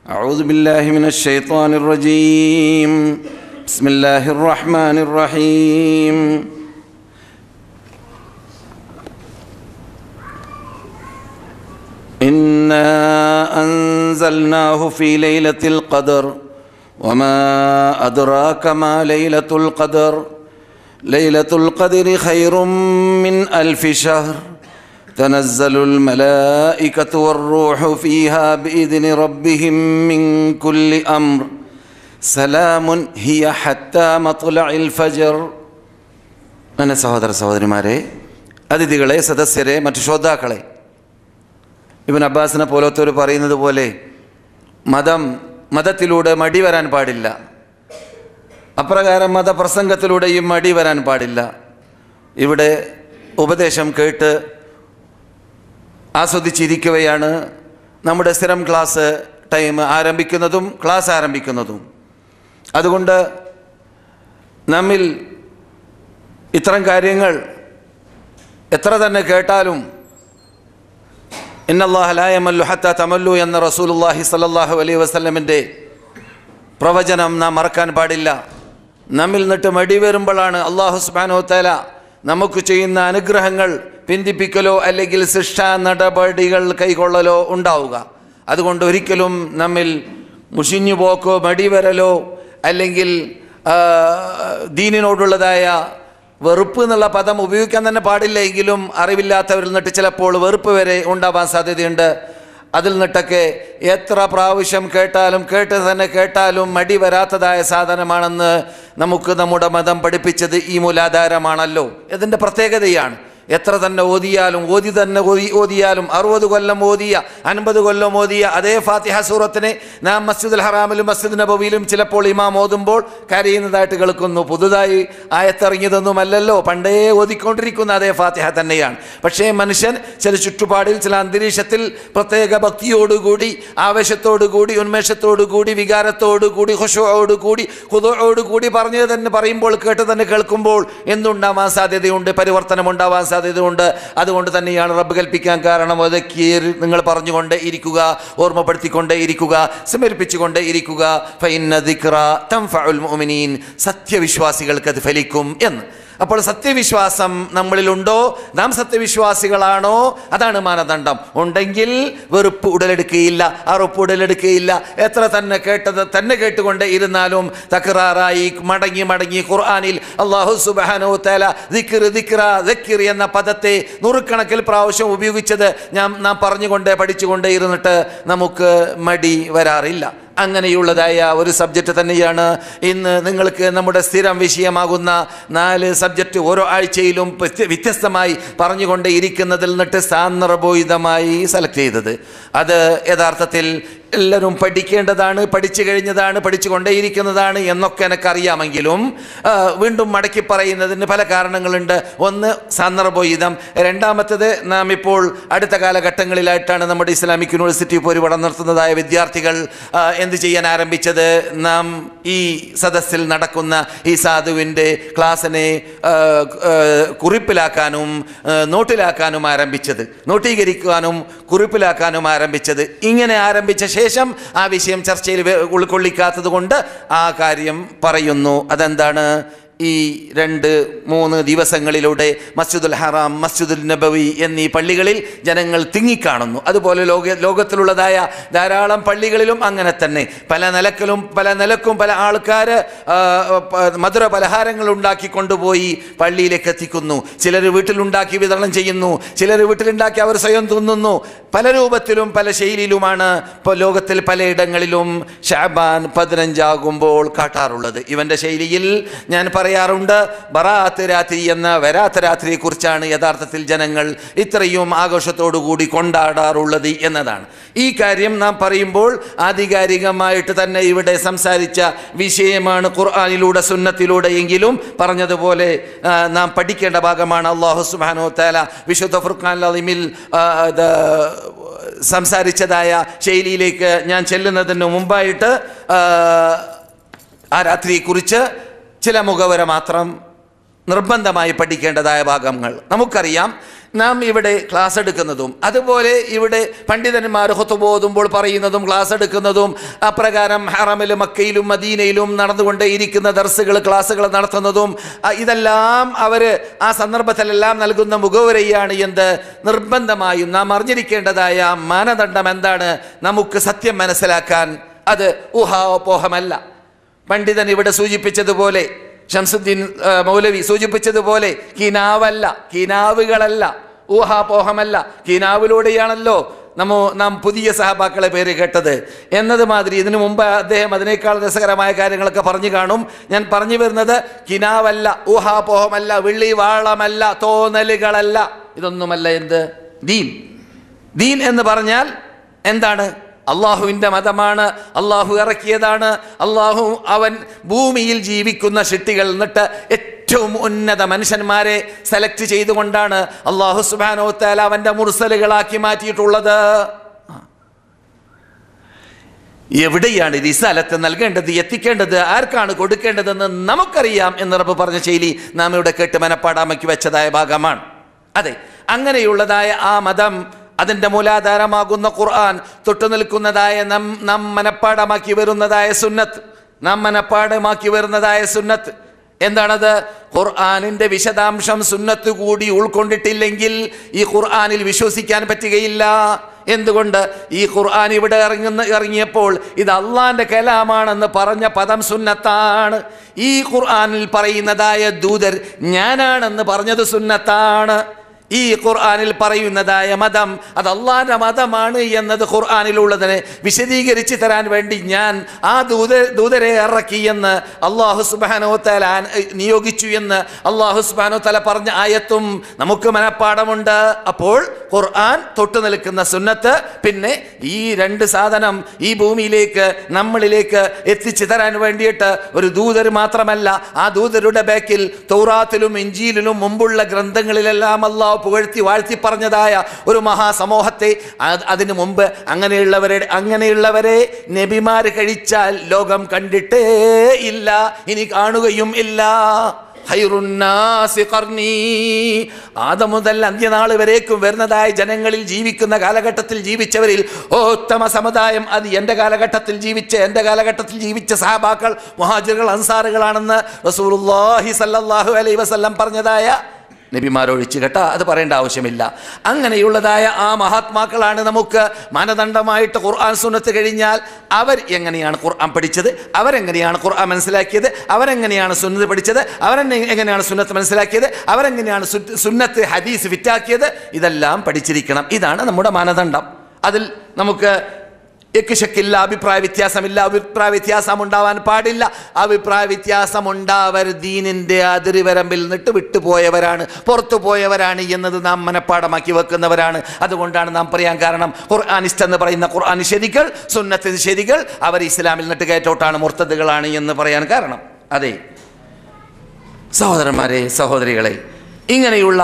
أعوذ بالله من الشيطان الرجيم. بسم الله الرحمن الرحيم. إنا أنزلناه في ليلة القدر وما أدراك ما ليلة القدر ليلة القدر خير من 1000 شهر تنزل الملائكة والروح فيها بإذن ربهم من كل أمر سلام هي حتى مطلع الفجر. എൻ്റെ സഹോദര സഹോദരിമാരെ, അതിഥികളെ, സദസ്യരെ, മറ്റു ശ്രോതാക്കളെ, ഇബ്നു അബ്ബാസിനെ പോലത്തവർ പറയുന്നത് പോലെ മതത്തിലൂടെ മടി വരാൻ പാടില്ല. അപ്രകാരം മതപ്രസംഗത്തിലൂടെയും മടി വരാൻ പാടില്ല. ഇവിടെ ഉപദേശം കേട്ട് ആസ്വദിച്ചിരിക്കുകയാണ് നമ്മുടെ സ്ഥിരം ക്ലാസ് ടൈം ആരംഭിക്കുന്നതും ക്ലാസ് ആരംഭിക്കുന്നതും. അതുകൊണ്ട് നമ്മിൽ ഇത്തരം കാര്യങ്ങൾ എത്ര തന്നെ കേട്ടാലും ഇന്നല്ലാഹ ലാ യമല്ലു ഹത്താ തമല്ലു എന്ന റസൂലുള്ളാഹി സ്വല്ലല്ലാഹു അലൈഹി വസല്ലമിൻ്റെ പ്രവചനം നാം മറക്കാൻ പാടില്ല. നമ്മിൽ നിന്നിട്ട് മടി വരുമ്പോഴാണ് അല്ലാഹു സുബ്ഹാനഹു വ തആല നമുക്ക് ചെയ്യുന്ന അനുഗ്രഹങ്ങൾ പിന്തിപ്പിക്കലോ അല്ലെങ്കിൽ ശിക്ഷാ നടപടികൾ കൈക്കൊള്ളലോ ഉണ്ടാവുക. അതുകൊണ്ട് ഒരിക്കലും നമ്മിൽ മുഷിഞ്ഞു പോക്കോ മടി വരലോ അല്ലെങ്കിൽ ദീനിനോടുള്ളതായ വെറുപ്പ് എന്നുള്ള പദം ഉപയോഗിക്കാൻ തന്നെ പാടില്ല. എങ്കിലും അറിവില്ലാത്തവരിൽ നിന്നിട്ട് ചിലപ്പോൾ വെറുപ്പ് വരെ ഉണ്ടാവാൻ സാധ്യതയുണ്ട്. അതിൽ നിന്നിട്ടൊക്കെ എത്ര പ്രാവശ്യം കേട്ട് തന്നെ കേട്ടാലും മടി വരാത്തതായ സാധനമാണെന്ന് നമുക്ക് നമ്മുടെ മതം പഠിപ്പിച്ചത് ഈ മൂലാധാരമാണല്ലോ. ഇതിൻ്റെ പ്രത്യേകതയാണ്. എത്ര തന്നെ ഓതിയാലും 60 കൊല്ലം ഓതിയ 50 കൊല്ലം ഓതിയ അതേ ഫാത്തിഹ സൂറത്തിനെ നാം മസ്ജിദുൽ ഹറാമിലും മസ്ജിദ് നബവിയിലും ചിലപ്പോൾ ഇമാം ഓതുമ്പോൾ കരയുന്നതായിട്ട് കേൾക്കുന്നു. പുതുതായി ആയത്തിറങ്ങിയതൊന്നുമല്ലല്ലോ, പണ്ടേ ഓതിക്കൊണ്ടിരിക്കുന്ന അതേ ഫാത്തിഹ തന്നെയാണ്. പക്ഷേ മനുഷ്യൻ ചില ചുറ്റുപാടിൽ, ചില അന്തരീക്ഷത്തിൽ പ്രത്യേക ഭക്തിയോടുകൂടി, ആവേശത്തോടുകൂടി, ഉന്മേഷത്തോടുകൂടി, വികാരത്തോടുകൂടി, ഖുശൂഅോടുകൂടി, ഖുദൂഅോടുകൂടി പറഞ്ഞത് തന്നെ പറയുമ്പോൾ, കേട്ട് തന്നെ കേൾക്കുമ്പോൾ എന്തുണ്ടാവാൻ സാധ്യതയുണ്ട്? പരിവർത്തനം ഉണ്ടാവാൻ സാധ്യതയുണ്ട്. അതുകൊണ്ട് തന്നെയാണ് റബ്ബ് കൽപ്പിക്കാൻ കാരണം, വദക്കീർ, നിങ്ങൾ പറഞ്ഞുകൊണ്ടേ ഇരിക്കുക, ഓർമ്മപ്പെടുത്തിക്കൊണ്ടേ ഇരിക്കുക, സ്മരിപ്പിച്ചുകൊണ്ടേ ഇരിക്കുക. ഫഇന്ന ദിക്റ തൻഫഉൽ മുഅ്മിനീൻ, സത്യവിശ്വാസികൾക്ക് അത് ഫലിക്കും എന്ന്. അപ്പോൾ സത്യവിശ്വാസം നമ്മളിലുണ്ടോ? നാം സത്യവിശ്വാസികളാണോ? അതാണ് മാനദണ്ഡം. ഉണ്ടെങ്കിൽ വെറുപ്പ് ഉടലെടുക്കുകയില്ല, അറുപ്പ് ഉടലെടുക്കുകയില്ല. എത്ര തന്നെ കേട്ടുകൊണ്ടേ ഇരുന്നാലും തക്റാറായി മടങ്ങി ഖുർആനിൽ അല്ലാഹു സുബ്ഹാനഹു വ തആല ദിക്ർ എന്ന പദത്തെ നൂറുകണക്കിൽ പ്രാവശ്യം ഉപയോഗിച്ചത് നാം പറഞ്ഞുകൊണ്ടേ പഠിച്ചുകൊണ്ടേ ഇരുന്നിട്ട് നമുക്ക് മടി വരാറില്ല. അങ്ങനെയുള്ളതായ ഒരു സബ്ജക്റ്റ് തന്നെയാണ് ഇന്ന് നിങ്ങൾക്ക് നമ്മുടെ സ്ഥിരം വിഷയമാകുന്ന 4 സബ്ജക്റ്റ് ഓരോ ആഴ്ചയിലും വ്യത്യസ്തമായി പറഞ്ഞുകൊണ്ടേ ഇരിക്കുന്നതിൽ നിന്നിട്ട് സാന്ദർഭോചിതമായി സെലക്ട് ചെയ്തത്. അത് യഥാർത്ഥത്തിൽ എല്ലാവരും പഠിക്കേണ്ടതാണ്, പഠിച്ചു കഴിഞ്ഞതാണ്, പഠിച്ചുകൊണ്ടേയിരിക്കുന്നതാണ് എന്നൊക്കെ എനിക്കറിയാമെങ്കിലും വീണ്ടും മടക്കി പറയുന്നതിന് പല കാരണങ്ങളുണ്ട്. ഒന്ന് സന്ദർഭോചിതം, രണ്ടാമത്തേത് നാം ഇപ്പോൾ അടുത്ത കാലഘട്ടങ്ങളിലായിട്ടാണ് നമ്മുടെ ഇസ്ലാമിക് യൂണിവേഴ്സിറ്റി പോയി നടത്തുന്നതായ വിദ്യാർത്ഥികൾ എന്ത് ചെയ്യാൻ ആരംഭിച്ചത്? നാം ഈ സദസ്സിൽ നടക്കുന്ന ഈ സാധുവിൻ്റെ ക്ലാസ്സിനെ കുറിപ്പിലാക്കാനും നോട്ടിലാക്കാനും ആരംഭിച്ചത്, നോട്ടീകരിക്കാനും കുറിപ്പിലാക്കാനും ആരംഭിച്ചത്. ഇങ്ങനെ ആരംഭിച്ച ശേഷം ആ വിഷയം ചർച്ചയിൽ ഉൾക്കൊള്ളിക്കാത്തത് കൊണ്ട് ആ കാര്യം പറയുന്നു. അതെന്താണ്? ഈ 2-3 ദിവസങ്ങളിലൂടെ മസ്ജിദുൽ ഹറാം, മസ്ജിദുൽ നബവി എന്നീ പള്ളികളിൽ ജനങ്ങൾ തിങ്ങിക്കാണുന്നു. അതുപോലെ ലോകത്തിലുള്ളതായ ധാരാളം പള്ളികളിലും അങ്ങനെ തന്നെ പല നിലക്കും പല ആൾക്കാർ മധുര പലഹാരങ്ങൾ ഉണ്ടാക്കി കൊണ്ടുപോയി പള്ളിയിലേക്ക് എത്തിക്കുന്നു. ചിലർ വീട്ടിലുണ്ടാക്കി വിതരണം ചെയ്യുന്നു, ചിലർ വീട്ടിലുണ്ടാക്കി അവർ സ്വയം തിന്നുന്നു. പല രൂപത്തിലും പല ശൈലിയിലുമാണ് ഇപ്പോൾ ലോകത്തിൽ പലയിടങ്ങളിലും ശഅബാൻ 15 ആകുമ്പോൾ കാട്ടാറുള്ളത്. ഇവൻ്റെ ശൈലിയിൽ ഞാൻ പറയാറുണ്ട്, ബറാഅത്ത് രാത്രി എന്ന വരാത്ത രാത്രിയെ കുറിച്ചാണ് യഥാർത്ഥത്തിൽ ജനങ്ങൾ ഇത്രയും ആഘോഷത്തോടുകൂടി കൊണ്ടാടാറുള്ളത് എന്നതാണ്. ഈ കാര്യം നാം പറയുമ്പോൾ ആധികാരികമായിട്ട് തന്നെ ഇവിടെ സംസാരിച്ച വിഷയമാണ് ഖുർആനിലൂടെ സുന്നത്തിലൂടെ എങ്കിലും പറഞ്ഞതുപോലെ നാം പഠിക്കേണ്ട ഭാഗമാണ്. അല്ലാഹു സുബ്ഹാനഹു വ തആല വിശുദ്ധ ഫുർഖാനുൽ അളീമിൽ സംസാരിച്ചതായ ശൈലിയിലേക്ക് ഞാൻ ചെല്ലുന്നതിന് മുമ്പായിട്ട് ആ രാത്രിയെക്കുറിച്ച് ചില മുഖവര മാത്രം നിർബന്ധമായി പഠിക്കേണ്ടതായ ഭാഗങ്ങൾ നമുക്കറിയാം. നാം ഇവിടെ ക്ലാസ് എടുക്കുന്നതും അതുപോലെ ഇവിടെ പണ്ഡിതന്മാർ ഖുതുബ ഓതുമ്പോൾ പറയുന്നതും ക്ലാസ് എടുക്കുന്നതും അപ്രകാരം ഹറമിലും മക്കയിലും മദീനയിലും നടന്നുകൊണ്ടേയിരിക്കുന്ന ദർസുകൾ ക്ലാസ്സുകൾ നടത്തുന്നതും ഇതെല്ലാം അവർ ആ സന്ദർഭത്തിലെല്ലാം നൽകുന്ന മുഖവുരയാണ്. എന്ത് നിർബന്ധമായും നാം അറിഞ്ഞിരിക്കേണ്ടതായ മാനദണ്ഡം എന്താണ്? നമുക്ക് സത്യം മനസ്സിലാക്കാൻ അത് ഊഹാപോഹമല്ല. പണ്ഡിതൻ ഇവിടെ സൂചിപ്പിച്ചതുപോലെ, ഷംസുദ്ദീൻ മൗലവി സൂചിപ്പിച്ചതുപോലെ കിനാവല്ല, കിനാവുകളല്ല, ഊഹാപോഹമല്ല. കിനാവിലൂടെയാണല്ലോ നാം പുതിയ സഹാബാക്കളെ പേര് കേട്ടത് എന്നതുമാതിരി ഇതിനു മുമ്പ് അദ്ദേഹം അതിനേക്കാൾ രസകരമായ കാര്യങ്ങളൊക്കെ പറഞ്ഞു കാണും. ഞാൻ പറഞ്ഞു വരുന്നത് കിനാവല്ല, ഊഹാപോഹമല്ല, വെള്ളി വാളമല്ല, തോന്നലുകളല്ല, ഇതൊന്നുമല്ല. എന്ത് ദീൻ? ദീൻ എന്ന് പറഞ്ഞാൽ എന്താണ്? അള്ളാഹുവിൻ്റെ മതമാണ്, അള്ളാഹു ഇറക്കിയതാണ്. അള്ളാഹു അവൻ ഭൂമിയിൽ ജീവിക്കുന്ന സൃഷ്ടികൾ എന്നിട്ട് ഏറ്റവും ഉന്നത മനുഷ്യന്മാരെ സെലക്ട് ചെയ്തുകൊണ്ടാണ് അള്ളാഹു സുബ്ഹാനഹു വ തആല അവൻ്റെ മുർസലുകളാക്കി മാറ്റിയിട്ടുള്ളത്. എവിടെയാണ് റിസാലത്ത് നൽകേണ്ടത്, എത്തിക്കേണ്ടത്, ആർക്കാണ് കൊടുക്കേണ്ടതെന്ന് നമുക്കറിയാം എന്ന് റബ്ബ് പറഞ്ഞ ശൈലി നാം ഇവിടെ കേട്ട് മനപ്പാടാക്കി വെച്ചതായ ഭാഗമാണ്. അതെ, അങ്ങനെയുള്ളതായ ആ മതം, അതിൻ്റെ മൂലാധാരമാകുന്ന ഖുർആൻ, തൊട്ടു നിൽക്കുന്നതായ നാം മനപ്പാടമാക്കി വരുന്നതായ സുന്നത്ത്, നാം മനപ്പാടമാക്കി വരുന്നതായ സുന്നത്ത് എന്താണത്? ഖുർആനിൻ്റെ വിശദാംശം സുന്നത്ത് കൂടി ഉൾക്കൊണ്ടിട്ടില്ലെങ്കിൽ ഈ ഖുർആനിൽ വിശ്വസിക്കാൻ പറ്റുകയില്ല. എന്തുകൊണ്ട്? ഈ ഖുർആൻ ഇവിടെ ഇറങ്ങിയപ്പോൾ ഇത് അള്ളാന്റെ കലാമാണെന്ന് പറഞ്ഞ പദം സുന്നത്താണ്. ഈ ഖുർആനിൽ പറയുന്നതായ ദൂതർ ഞാനാണെന്ന് പറഞ്ഞത് സുന്നത്താണ്. ഈ ഖുർആനിൽ പറയുന്നതായ മതം അത് അള്ളാന്റെ മതമാണ് എന്നത് ഖുർആനിലുള്ളതിനെ വിശദീകരിച്ച് തരാൻ വേണ്ടി ഞാൻ ആ ദൂതരെ ഇറക്കി എന്ന് അള്ളാഹു സുബ്ഹാനഹു വ തആല നിയോഗിച്ചു എന്ന് അള്ളാഹു സുബ്ഹാനഹു വ തആല പറഞ്ഞ ആയത്തും നമുക്ക് മനപ്പാടമുണ്ട്. അപ്പോൾ ഖുർആൻ തൊട്ടു നിൽക്കുന്ന സുന്നത്ത്, പിന്നെ ഈ രണ്ട് സാധനം ഈ ഭൂമിയിലേക്ക് നമ്മളിലേക്ക് എത്തിച്ചു തരാൻ വേണ്ടിയിട്ട് ഒരു ദൂതർ മാത്രമല്ല, ആ ദൂതരുടെ ബാക്കിൽ തൗറാത്തിലും ഇഞ്ചീലിലും മുമ്പുള്ള ഗ്രന്ഥങ്ങളിലെല്ലാം അള്ളാഹു പുകഴ്ത്തി വാഴ്ത്തി പറഞ്ഞതായ ഒരു മഹാസമൂഹത്തെ, അതിനു മുമ്പ് അങ്ങനെയുള്ളവരെ നബിമാർ കഴിച്ചാൽ ലോകം കണ്ടിട്ടേ ഇല്ല, ഇനി കാണുകയും ഇല്ല. ആദം മുതൽ അന്ത്യനാൾ വരേക്കും വരുന്നതായ ജനങ്ങളിൽ ജീവിക്കുന്ന കാലഘട്ടത്തിൽ ജീവിച്ചവരിൽ ഉത്തമ സമുദായം അത് എൻ്റെ കാലഘട്ടത്തിൽ ജീവിച്ച സഹാബാക്കൾ, മുഹാജിറുകൾ, അൻസാറുകളാണെന്ന് റസൂലുള്ളാഹി സ്വല്ലല്ലാഹു അലൈഹി വസല്ലം പറഞ്ഞതായ നബിമാരൊഴിച്ച് കേട്ടാ, അത് പറയേണ്ട ആവശ്യമില്ല. അങ്ങനെയുള്ളതായ ആ മഹാത്മാക്കളാണ് നമുക്ക് മാനദണ്ഡമായിട്ട്. ഖുർആൻ സുന്നത്ത് കഴിഞ്ഞാൽ അവർ എങ്ങനെയാണ് ഖുർആൻ പഠിച്ചത്, അവരെങ്ങനെയാണ് ഖുർആൻ മനസ്സിലാക്കിയത്, അവരെങ്ങനെയാണ് സുന്നത്ത് പഠിച്ചത്, അവരെങ്ങനെയാണ് സുന്നത്ത് മനസ്സിലാക്കിയത്, അവരെങ്ങനെയാണ് സുന്നത്ത് ഹദീസ് ഫിറ്റാക്കിയത്, ഇതെല്ലാം പഠിച്ചിരിക്കണം. ഇതാണ് നമ്മുടെ മാനദണ്ഡം. അതിൽ നമുക്ക് ശക്കില്ല, അഭിപ്രായ വ്യത്യാസമില്ല. അഭിപ്രായ വ്യത്യാസം ഉണ്ടാവാൻ പാടില്ല. അഭിപ്രായ വ്യത്യാസം ഉണ്ടാവർ ദീനിൻ്റെ അതിർവരമ്പിൽ നിന്നിട്ട് വിട്ടുപോയവരാണ്, പുറത്തു പോയവരാണ് എന്നത് നാം മനപ്പാടമാക്കി വെക്കുന്നവരാണ്. അതുകൊണ്ടാണ് നാം പറയാൻ കാരണം, ഖുർആനിസ്റ്റ് എന്ന് പറയുന്ന ഖുർആൻ നിഷേധികൾ, സുന്നത്ത് നിഷേധികൾ അവർ ഇസ്ലാമിൽ നിന്നിട്ട് കയറ്റോട്ടാണ്, മുർത്തദുകളാണ് എന്ന് പറയാൻ കാരണം. അതെ സഹോദരന്മാരെ, സഹോദരികളെ, ഇങ്ങനെയുള്ള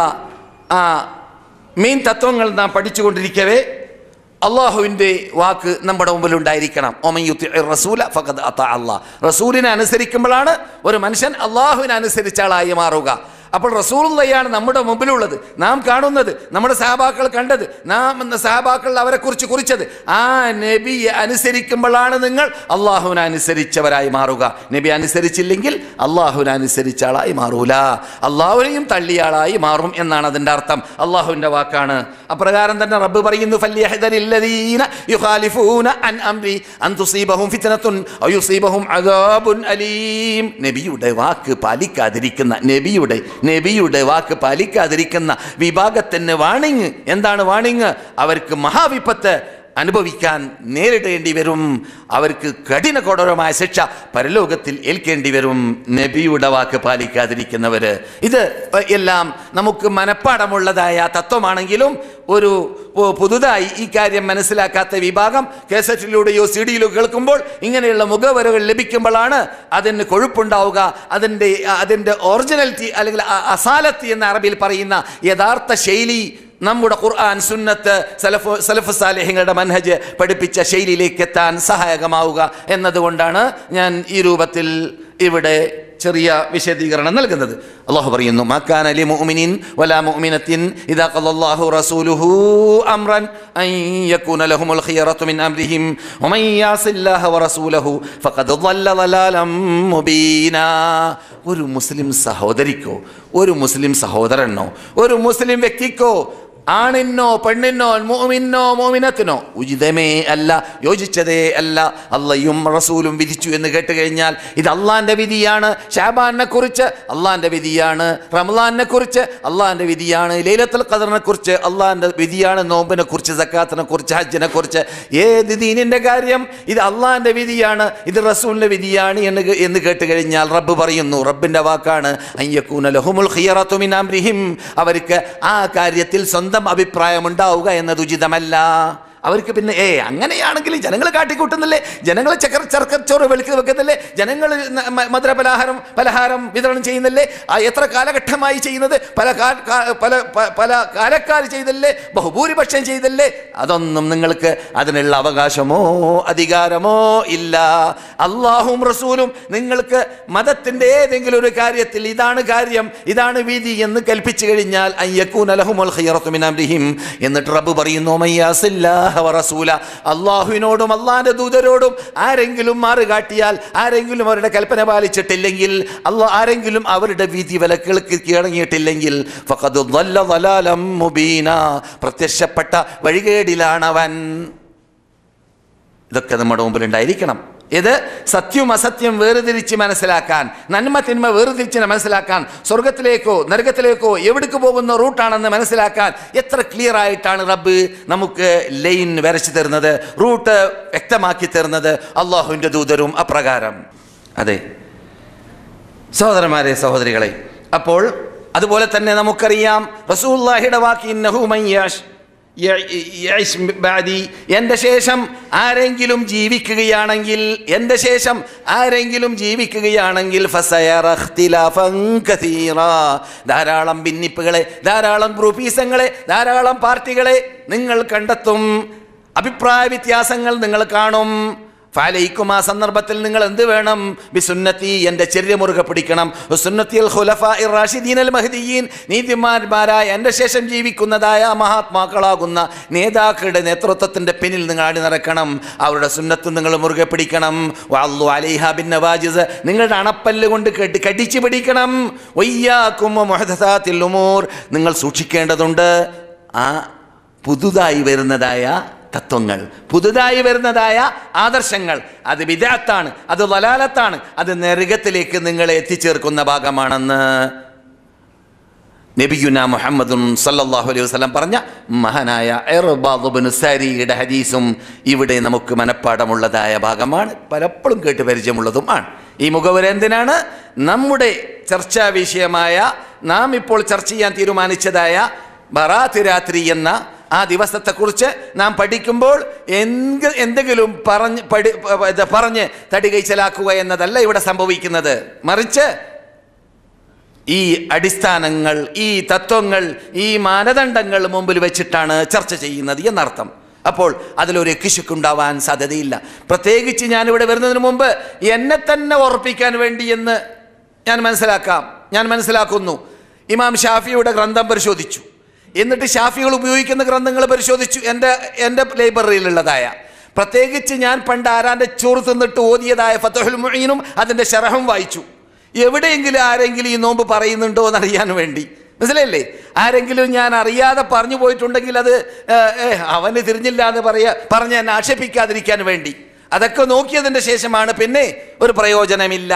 ആ മെയിൻ തത്വങ്ങൾ നാം പഠിച്ചുകൊണ്ടിരിക്കവേ അള്ളാഹുവിൻ്റെ വാക്ക് നമ്മുടെ മുമ്പിൽ ഉണ്ടായിരിക്കണം. റസൂലിനെ അനുസരിക്കുമ്പോഴാണ് ഒരു മനുഷ്യൻ അള്ളാഹുവിനെ അനുസരിച്ച ആളായി മാറുക. അപ്പോൾ റസൂലുള്ളയാണ് നമ്മുടെ മുമ്പിലുള്ളത്, നാം കാണുന്നത്, നമ്മുടെ സഹാബാക്കൾ കണ്ടത്, നാം സഹാബാക്കൾ അവരെക്കുറിച്ച് കുറിച്ചത്. ആ നബിയെ അനുസരിക്കുമ്പോഴാണ് നിങ്ങൾ അള്ളാഹുവിനെ അനുസരിച്ചവരായി മാറുക. നബി അനുസരിച്ചില്ലെങ്കിൽ അള്ളാഹുവിനെ അനുസരിച്ച ആളായി മാറൂല, അള്ളാഹുവിനെയും തള്ളിയ ആളായി മാറും എന്നാണ് അതിൻ്റെ അർത്ഥം. അള്ളാഹുവിൻ്റെ വാക്കാണ്. അപ്രകാരം തന്നെ റബ്ബ് പറയുന്നു, ഫല്യഹ്ദരില്ലദീന യുഖാലിഫൂന അൻ അംരി അൻ തുസീബഹും ഫിത്നത്തുൻ ഔ യുസീബഹും അദാബുൻ അലീം. നബിയുടെ വാക്ക് പാലിക്കാതിരിക്കുന്ന, നബിയുടെ വാക്ക് പാലിക്കാതിരിക്കുന്ന വിഭാഗത്തിന് വാണിങ്. എന്താണ് വാണിങ്? അവർക്ക് മഹാവിപത്ത് അനുഭവിക്കാൻ നേരിടേണ്ടി വരും, അവർക്ക് കഠിന കഠോരമായ ശിക്ഷ പരലോകത്തിൽ ഏൽക്കേണ്ടി വരും നബിയുടെ വാക്ക് പാലിക്കാതിരിക്കുന്നവർ. ഇത് എല്ലാം നമുക്ക് മനപ്പാടമുള്ളതായ തത്വമാണെങ്കിലും ഒരു പുതുതായി ഈ കാര്യം മനസ്സിലാക്കാത്ത വിഭാഗം കേസറ്റിലൂടെയോ സി ഡിയിലോ കേൾക്കുമ്പോൾ ഇങ്ങനെയുള്ള മുഖവരകൾ ലഭിക്കുമ്പോഴാണ് അതിന് കൊഴുപ്പുണ്ടാവുക. അതിൻ്റെ ഒറിജിനാലിറ്റി അല്ലെങ്കിൽ അസാലത്തി എന്ന അറബിയിൽ പറയുന്ന യഥാർത്ഥ ശൈലി നമ്മുടെ ഖുർആൻ, സുന്നത്ത്, സലഫ് സാലിഹ്യങ്ങളുടെ മൻഹജ് പഠിപ്പിച്ച ശൈലിയിലേക്ക് എത്താൻ സഹായകമാവുക എന്നതുകൊണ്ടാണ് ഞാൻ ഈ രൂപത്തിൽ ഇവിടെ ചെറിയ വിശദീകരണം നൽകുന്നത്. അല്ലാഹു പറയുന്നു, മാ കാന ലി മുഅ്മിനിൻ വലാ മുഅ്മിനത്തിൻ ഇദാ ഖല്ലല്ലാഹു റസൂലുഹു അംറൻ അൻ യകൂന ലഹുമുൽ ഖിയറതു മിൻ അംരിഹിം വമൻ യഅസില്ലാഹ വറസൂലഹു ഫഖദ് ളല്ല ളലാലം മുബീനാ. ഒരു മുസ്ലിം സഹോദരിക്കോ, ഒരു മുസ്ലിം സഹോദരനോ, ഒരു മുസ്ലിം വ്യക്തിക്കോ, ആണിനോ പെണ്ണിനോ മുഅ്മിനോ മുഅ്മിനത്തിനോ ഉചിതമേ അല്ല, യോജിച്ചതേ അല്ല അള്ളയും റസൂലും വിധിച്ചു എന്ന് കേട്ട് കഴിഞ്ഞാൽ ഇത് അള്ളാന്റെ വിധിയാണ്. ശഅബാനെ കുറിച്ച് അള്ളാന്റെ വിധിയാണ്, റമളാനെ കുറിച്ച് അള്ളാന്റെ വിധിയാണ്, ലൈലത്തുൽ ഖദറിനെ കുറിച്ച് അള്ളാന്റെ വിധിയാണ്, നോമ്പിനെ കുറിച്ച്, സക്കാത്തിനെ കുറിച്ച്, ഹജ്ജിനെ കുറിച്ച്, ഏത് ദീനിന്റെ കാര്യം ഇത് അള്ളാന്റെ വിധിയാണ്, ഇത് റസൂലിന്റെ വിധിയാണ് എന്ന് കേട്ട് കഴിഞ്ഞാൽ റബ്ബ് പറയുന്നു, റബ്ബിന്റെ വാക്കാണ്, അയ്യകൂന ലഹുമുൽ ഖിയറതു മിൻ അംരിഹിം, അവർക്ക് ആ കാര്യത്തിൽ സ്വന്തം അഭിപ്രായം ഉണ്ടാവുക എന്നത് ഉചിതമല്ല. അവർക്ക് പിന്നെ അങ്ങനെയാണെങ്കിൽ ജനങ്ങൾ കാട്ടിക്കൂട്ടുന്നില്ലേ, ജനങ്ങൾ ചർക്കച്ചോറ് വെക്കുന്നില്ലേ, ജനങ്ങൾ മധുര പലഹാരം വിതരണം ചെയ്യുന്നില്ലേ, എത്ര കാലഘട്ടമായി ചെയ്യുന്നത്, പല കാലക്കാർ ചെയ്തല്ലേ, ബഹുഭൂരിപക്ഷം ചെയ്തല്ലേ. അതൊന്നും നിങ്ങൾക്ക് അതിനുള്ള അവകാശമോ അധികാരമോ ഇല്ല. അള്ളാഹും റസൂലും നിങ്ങൾക്ക് മതത്തിൻ്റെ ഏതെങ്കിലും ഒരു കാര്യത്തിൽ ഇതാണ് കാര്യം, ഇതാണ് വിധി എന്ന് കൽപ്പിച്ചു കഴിഞ്ഞാൽ അയ്യകൂന ലഹുമുൽ ഖിയറതു മിൻ അംരിഹിം, എന്നിട്ട് റബ്ബ് പറയുന്നു, മയ്യാസില്ലാഹ വറസൂല, അള്ളാഹുവിനോടും അള്ളാഹിന്റെ ദൂതരോടും ആരെങ്കിലും മാറുകാട്ടിയാൽ, ആരെങ്കിലും അവരുടെ കൽപ്പന പാലിച്ചിട്ടില്ലെങ്കിൽ, ആരെങ്കിലും അവരുടെ വിധി വിലക്കുകൾക്ക് കീഴടങ്ങിയിട്ടില്ലെങ്കിൽ ഫഖദ് ളല്ല ളലാലം മുബീനാ, പ്രത്യക്ഷപ്പെട്ട വഴികേടിലാണവൻ. ഇതൊക്കെ നമ്മുടെ മുമ്പിൽ ഉണ്ടായിരിക്കണം. ഇത് സത്യവും അസത്യം വേർതിരിച്ച് മനസ്സിലാക്കാൻ, നന്മ തിന്മ വേർതിരിച്ച് മനസ്സിലാക്കാൻ, സ്വർഗത്തിലേക്കോ നരകത്തിലേക്കോ എവിടേക്ക് പോകുന്ന റൂട്ടാണെന്ന് മനസ്സിലാക്കാൻ എത്ര ക്ലിയർ ആയിട്ടാണ് റബ്ബ് നമുക്ക് ലൈൻ വരച്ചു തരുന്നത്, റൂട്ട് വ്യക്തമാക്കി തരുന്നത്. അള്ളാഹുവിൻ്റെ ദൂതരും അപ്രകാരം. അതെ സഹോദരന്മാരെ, സഹോദരികളെ, അപ്പോൾ അതുപോലെ തന്നെ നമുക്കറിയാം റസൂലുള്ളാഹിയുടെ വാക്ക്, ഇന്നഹു മയ്യാഷ് എൻ്റെ ശേഷം ആരെങ്കിലും ജീവിക്കുകയാണെങ്കിൽ, എൻ്റെ ശേഷം ആരെങ്കിലും ജീവിക്കുകയാണെങ്കിൽ ഫസയറ ഇഖ്തിലാഫൻ കസീറാ, ധാരാളം ഭിന്നിപ്പുകളെ, ധാരാളം ഗ്രൂപ്പീസങ്ങളെ, ധാരാളം പാർട്ടികളെ നിങ്ങൾ കണ്ടെത്തും, അഭിപ്രായ വ്യത്യാസങ്ങൾ നിങ്ങൾ കാണും. ഫഅലൈക്കും, ആ സന്ദർഭത്തിൽ നിങ്ങൾ എന്ത് വേണം? ബിസുന്നത്തി, എൻ്റെ ചര്യ മുറുകെ പിടിക്കണം. സുന്നത്തിൽ ഖുലഫാഇർ റാഷിദീനൽ മഹ്ദിയീൻ, നീതിമാന്മാരായ എൻ്റെ ശേഷം ജീവിക്കുന്നതായ മഹാത്മാക്കളാകുന്ന നേതാക്കളുടെ നേതൃത്വത്തിൻ്റെ പിന്നിൽ നിങ്ങൾ അണി നടക്കണം. അവരുടെ സുന്നത്ത് നിങ്ങൾ മുറുകെ പിടിക്കണം. വഅള്ളു അലൈഹാ ബിന്നവാജിസ്, നിങ്ങളുടെ അണപ്പല്ല് കൊണ്ട് കടിച്ചു പിടിക്കണം. വയ്യാക്കും മുഹ്ദസാത്തിൽ ഉമൂർ, നിങ്ങൾ സൂക്ഷിക്കേണ്ടതുണ്ട് ആ പുതുതായി വരുന്നതായ തത്വങ്ങൾ, പുതുതായി വരുന്നതായ ആദർശങ്ങൾ. അത് ബിദ്അത്താണ്, അത് ളലാലത്താണ്, അത് നരകത്തിലേക്ക് നിങ്ങളെ എത്തിച്ചേർക്കുന്ന ഭാഗമാണെന്ന് നബിയുനാ മുഹമ്മദുൻ സല്ലല്ലാഹു അലൈഹി വസല്ലം പറഞ്ഞ മഹാനായ ഇർബാദ് ഇബ്നു സാരിയുടെ ഹദീസും ഇവിടെ നമുക്ക് മനഃപ്പാടമുള്ളതായ ഭാഗമാണ്, പലപ്പോഴും കേട്ട് പരിചയമുള്ളതുമാണ്. ഈ മുഖവര എന്തിനാണ്? നമ്മുടെ ചർച്ചാ വിഷയമായ, നാം ഇപ്പോൾ ചർച്ച ചെയ്യാൻ തീരുമാനിച്ചതായ ബറാത്ത് രാത്രി എന്ന ആ ദിവസത്തെക്കുറിച്ച് നാം പഠിക്കുമ്പോൾ എന്തെങ്കിലും പറഞ്ഞ് തടികൈച്ചലാക്കുക എന്നതല്ല ഇവിടെ സംഭവിക്കുന്നത്. മറിച്ച് ഈ അടിസ്ഥാനങ്ങൾ, ഈ തത്വങ്ങൾ, ഈ മാനദണ്ഡങ്ങൾ മുമ്പിൽ വെച്ചിട്ടാണ് ചർച്ച ചെയ്യുന്നത് എന്നർത്ഥം. അപ്പോൾ അതിലൊരു കിശുക്കുണ്ടാവാൻ സാധ്യതയില്ല. പ്രത്യേകിച്ച് ഞാനിവിടെ വരുന്നതിന് മുമ്പ് എന്നെ തന്നെ ഉറപ്പിക്കാൻ വേണ്ടി എന്ന് ഞാൻ മനസ്സിലാക്കുന്നു. ഇമാം ഷാഫിയുടെ ഗ്രന്ഥം പരിശോധിച്ചു, എന്നിട്ട് ഷാഫികൾ ഉപയോഗിക്കുന്ന ഗ്രന്ഥങ്ങൾ പരിശോധിച്ചു. എൻ്റെ ലൈബ്രറിയിലുള്ളതായ, പ്രത്യേകിച്ച് ഞാൻ പണ്ട് ആരാൻ്റെ ചോറ് തിന്നിട്ട് ഓതിയതായ ഫത്ഹുൽ മുഈനും അതിൻ്റെ ശറഹും വായിച്ചു. എവിടെയെങ്കിലും ആരെങ്കിലും ഈ നോമ്പ് പറയുന്നുണ്ടോ എന്നറിയാൻ വേണ്ടി, മനസ്സിലായില്ലേ? ആരെങ്കിലും ഞാൻ അറിയാതെ പറഞ്ഞു പോയിട്ടുണ്ടെങ്കിൽ അത് അവന് തിരിഞ്ഞില്ല എന്ന് പറഞ്ഞ് എന്നെ ആക്ഷേപിക്കാതിരിക്കാൻ വേണ്ടി അതൊക്കെ നോക്കിയതിൻ്റെ ശേഷമാണ് പിന്നെ ഒരു പ്രയോജനമില്ല,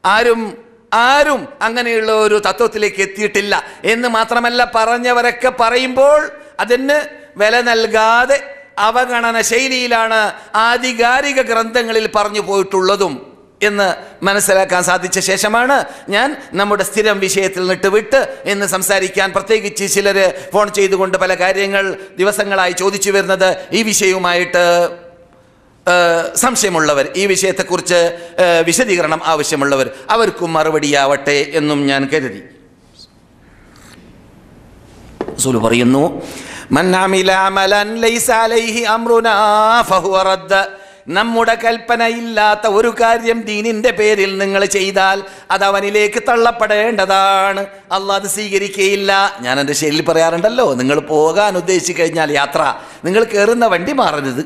ആരും അങ്ങനെയുള്ള ഒരു തത്വത്തിലേക്ക് എത്തിയിട്ടില്ല എന്ന് മാത്രമല്ല, പറഞ്ഞവരൊക്കെ പറയുമ്പോൾ അതിന് വില നൽകാതെ അവഗണന ശൈലിയിലാണ് ആധികാരിക ഗ്രന്ഥങ്ങളിൽ പറഞ്ഞു പോയിട്ടുള്ളതും എന്ന് മനസ്സിലാക്കാൻ സാധിച്ച ശേഷമാണ് ഞാൻ നമ്മുടെ സ്ഥിരം വിഷയത്തിൽ നിന്നിട്ട് വിട്ട് എന്ന് സംസാരിക്കാൻ, പ്രത്യേകിച്ച് ചിലർ ഫോൺ ചെയ്തുകൊണ്ട് പല കാര്യങ്ങൾ ദിവസങ്ങളായി ചോദിച്ചു വരുന്നത്, ഈ വിഷയവുമായിട്ട് സംശയമുള്ളവർ, ഈ വിഷയത്തെക്കുറിച്ച് വിശദീകരണം ആവശ്യമുള്ളവർ, അവർക്കും മറുപടിയാവട്ടെ എന്നും ഞാൻ കരുതി. റസൂൽ പറയുന്നു, മൻ അമില അമലൻ ലൈസ അലൈഹി അംറുനാ ഫഹുവ റദ്ദ, നമ്മുടെ കൽപ്പനയില്ലാത്ത ഒരു കാര്യം ദീനിന്റെ പേരിൽ നിങ്ങൾ ചെയ്താൽ അത് അവനിലേക്ക് തള്ളപ്പെടേണ്ടതാണ്. അള്ളാഹ് അത് സ്വീകരിക്കുകയില്ല. ഞാൻ എൻ്റെ ശൈലിയിൽ പറയാറുണ്ടല്ലോ, നിങ്ങൾ പോകാൻ ഉദ്ദേശിച്ചു കഴിഞ്ഞാൽ യാത്ര, നിങ്ങൾ കയറുന്ന വണ്ടി മാറരുത്.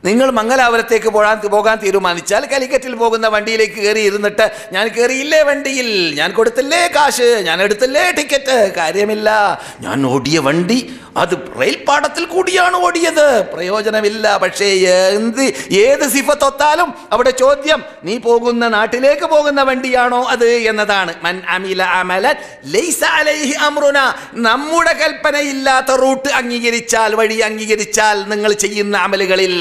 നിങ്ങൾ മംഗലാപുരത്തേക്ക് പോകാൻ തീരുമാനിച്ചാൽ കാലിക്കറ്റിൽ പോകുന്ന വണ്ടിയിലേക്ക് കയറി ഇരുന്നിട്ട് ഞാൻ കയറിയില്ലേ വണ്ടിയിൽ, ഞാൻ കൊടുത്തില്ലേ കാശ്, ഞാൻ എടുത്തില്ലേ ടിക്കറ്റ്, കാര്യമില്ല. ഞാൻ ഓടിയ വണ്ടി അത് റെയിൽപാടത്തിൽ കൂടിയാണ് ഓടിയത്, പ്രയോജനമില്ല. പക്ഷേ ഏത് സിഫത്തൊത്താലും അവിടെ ചോദ്യം നീ പോകുന്ന നാട്ടിലേക്ക് പോകുന്ന വണ്ടിയാണോ അത് എന്നതാണ്. മൻ അമില അമലൻ ലൈസ അലൈഹി അംറുന, നമ്മുടെ കൽപ്പനയില്ലാത്ത റൂട്ട് അംഗീകരിച്ചാൽ, വഴി അംഗീകരിച്ചാൽ നിങ്ങൾ ചെയ്യുന്ന അമലുകളിൽ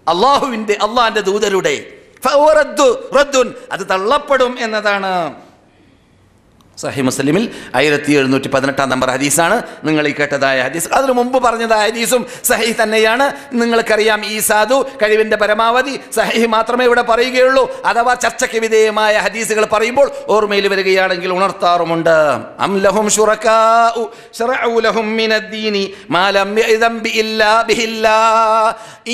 അള്ളാഹുവിൻ്റെ ദൂതരുടെ അത് തള്ളപ്പെടും എന്നതാണ്. സഹീഹ് മുസ്ലിമിൽ 1718 നമ്പർ ഹദീസാണ് നിങ്ങൾ ഈ കേട്ടതായ ഹദീസ്. അതിനു മുമ്പ് പറഞ്ഞതായ ഹദീസും സഹീഹ് തന്നെയാണ്. നിങ്ങൾക്കറിയാം, ഈ സാധു കഴിവിൻ്റെ പരമാവധി സഹീഹ് മാത്രമേ ഇവിടെ പറയുകയുള്ളൂ. അഥവാ ചർച്ചയ്ക്ക് വിധേയമായ ഹദീസുകൾ പറയുമ്പോൾ ഓർമ്മയിൽ വരികയാണെങ്കിൽ ഉണർത്താറുമുണ്ട്. അം ലഹും ശുറകാഉ ശറഉ ലഹും മിനദ്ദീനി മാ ലം യഅ്ദൻ ബിഹില്ലാ.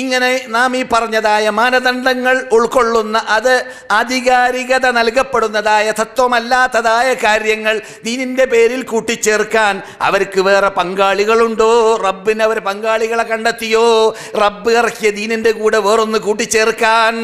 ഇങ്ങനെ നാം ഈ പറഞ്ഞതായ മാനദണ്ഡങ്ങൾ ഉൾക്കൊള്ളുന്ന, അത് ആധികാരികത നൽകപ്പെടുന്നതായ തത്വമല്ലാത്തതായ കാര്യങ്ങൾ ദീനിന്റെ പേരിൽ കൂട്ടിച്ചേർക്കാൻ അവർക്ക് വേറെ പങ്കാളികളുണ്ടോ? റബ്ബിന് അവർ പങ്കാളികളെ കണ്ടെത്തിയോ? റബ്ബ് ഇറക്കിയ ദീനിന്റെ കൂടെ വേറൊന്ന് കൂട്ടിച്ചേർക്കാൻ,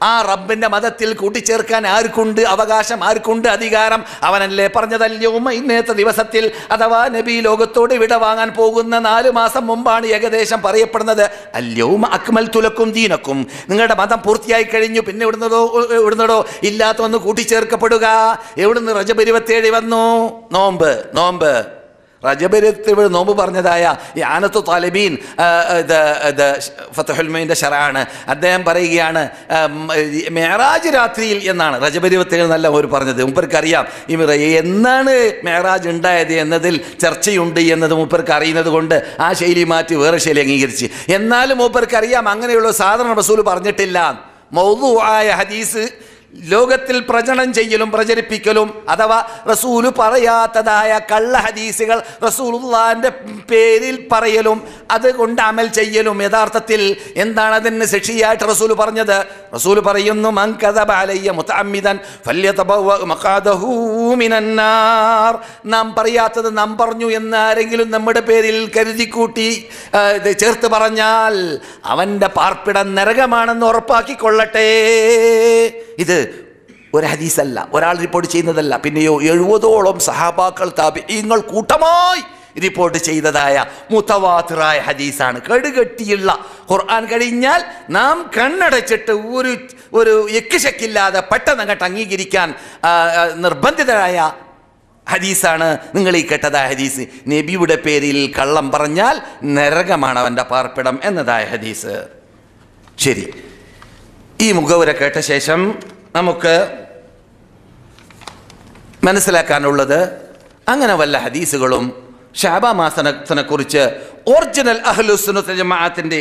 ആ റബ്ബിന്റെ മതത്തിൽ കൂട്ടിച്ചേർക്കാൻ ആർക്കുണ്ട് അവകാശം, ആർക്കുണ്ട് അധികാരം? അവനല്ലേ പറഞ്ഞതല്ലോ, ഇന്നത്തെ ദിവസത്തിൽ അഥവാ നബി ലോകത്തോട് വിട വാങ്ങാൻ പോകുന്ന 4 മാസം മുമ്പാണ് ഏകദേശം പറയപ്പെടുന്നത്, അല്യൗമ അക്മൽതു ലക്കും ദീനക്കും, നിങ്ങളുടെ മതം പൂർത്തിയായി കഴിഞ്ഞു. പിന്നെ എവിടുന്നടോ ഇല്ലാത്ത ഒന്ന് കൂട്ടിച്ചേർക്കപ്പെടുക? എവിടുന്ന്? റജബ് 27 വന്നു. നോമ്പ് റജബ് 27 നോമ്പ് പറഞ്ഞതായ ഈ ആനത്തു താലിബീൻ ഫത്ഹുൽ മുഈന്റെ ശറഅാണ്. അദ്ദേഹം പറയുകയാണ് മെഹറാജ് രാത്രിയിൽ എന്നാണ്. റജബ് 27 എന്നല്ല അവർ പറഞ്ഞത്. മൂപ്പർക്കറിയാം എന്നാണ് മെഹറാജ് ഉണ്ടായത് എന്നതിൽ ചർച്ചയുണ്ട് എന്നത് മൂപ്പർക്ക് അറിയുന്നത് കൊണ്ട് ആ ശൈലി മാറ്റി വേറെ ശൈലി അംഗീകരിച്ച്. എന്നാലും മൂപ്പർക്കറിയാം അങ്ങനെയുള്ള സാധാരണ റസൂൽ പറഞ്ഞിട്ടില്ല. മൗദൂആയ ഹദീസ് ലോകത്തിൽ പ്രചരിപ്പിക്കലും അഥവാ റസൂല് പറയാത്തതായ കള്ള ഹദീസുകൾ റസൂലുള്ളാഹിന്റെ പേരിൽ പറയലും അതുകൊണ്ട് അമൽ ചെയ്യലും യഥാർത്ഥത്തിൽ എന്താണ് അതിന് ശിക്ഷയായിട്ട് റസൂല് പറഞ്ഞത്? റസൂല് പറയുന്നു, മൻ കദബ അലയ്യ മുതഅമ്മിദൻ ഫല്യതബവ്വ മഖാദഹു മിനന്നാർ. നാം പറയാത്തത് നാം പറഞ്ഞു എന്നാരെങ്കിലും നമ്മുടെ പേരിൽ കരുതിക്കൂട്ടി ചേർത്ത് പറഞ്ഞാൽ അവൻ്റെ പാർപ്പിടം നരകമാണെന്ന് ഉറപ്പാക്കിക്കൊള്ളട്ടെ. ഇത് ഒരു ഹദീസല്ല, ഒരാൾ റിപ്പോർട്ട് ചെയ്യുന്നതല്ല. പിന്നെയോ 70ഓളം സഹാബാക്കൾ താബിഈങ്ങൾ കൂട്ടമായി റിപ്പോർട്ട് ചെയ്തതായ മുതവാത്തിറായ ഹദീസാണ്. കടുകട്ടിയുള്ള ഖുർആൻ കഴിഞ്ഞാൽ നാം കണ്ണടച്ചിട്ട് ഒരു യക്കിശക്കില്ലാതെ പെട്ടെന്ന് അങ്ങോട്ട് അംഗീകരിക്കാൻ നിർബന്ധിതരായ ഹദീസാണ് നിങ്ങൾ ഈ കേട്ടതായ ഹദീസ്. നബിയുടെ പേരിൽ കള്ളം പറഞ്ഞാൽ നരകമാണ് അവൻ്റെ പാർപ്പിടം എന്നതായ ഹദീസ്. ശരി, ഈ മുഖവുര കേട്ട ശേഷം നമുക്ക് മനസ്സിലാക്കാനുള്ളത്, അങ്ങനെ വല്ല ഹദീസുകളും ശഅബാൻ മാസത്തിനെ കുറിച്ച് ഒറിജിനൽ അഹ്ലുസുന്നത്ത് ജമാഅത്തിന്റെ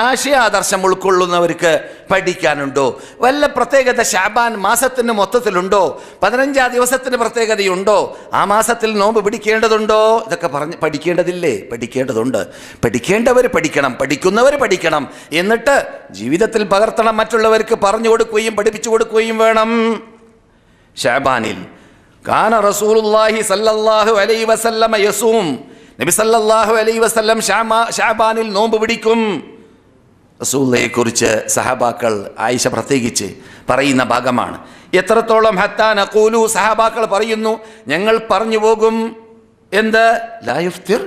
ആശയാദർശം ഉൾക്കൊള്ളുന്നവർക്ക് പഠിക്കാനുണ്ടോ? വല്ല പ്രത്യേകത ശഅബാൻ മാസത്തിന് മൊത്തത്തിലുണ്ടോ? 15 ദിവസത്തിന് പ്രത്യേകതയുണ്ടോ? ആ മാസത്തിൽ നോമ്പ് പിടിക്കേണ്ടതുണ്ടോ? ഇതൊക്കെ പഠിക്കേണ്ടതില്ലേ? പഠിക്കേണ്ടതുണ്ട്. പഠിക്കേണ്ടവർ പഠിക്കണം, പഠിക്കുന്നവർ പഠിക്കണം. എന്നിട്ട് ജീവിതത്തിൽ പകർത്തണം, മറ്റുള്ളവർക്ക് പറഞ്ഞു കൊടുക്കുകയും പഠിപ്പിച്ചു കൊടുക്കുകയും വേണം. ശഅബാനിൽ കാന റസൂലുള്ളാഹി സല്ലല്ലാഹു അലൈഹി വസല്ലമ യസൂം, നബി സല്ലല്ലാഹു അലൈഹി വസല്ലം ശഅബാനിൽ നോമ്പ് പിടിക്കും. റസൂലുള്ളാഹിയെ കുറിച്ച് സഹാബാക്കൾ, ആയിഷ പ്രത്യേകിച്ച് പറയുന്ന ഭാഗമാണ്. എത്രത്തോളം? ഹത്താ നഖൂലു, സഹാബാക്കൾ പറയുന്നു, ഞങ്ങൾ പറഞ്ഞു പോകും, എന്ത്? ലാ യുഫ്തിർ,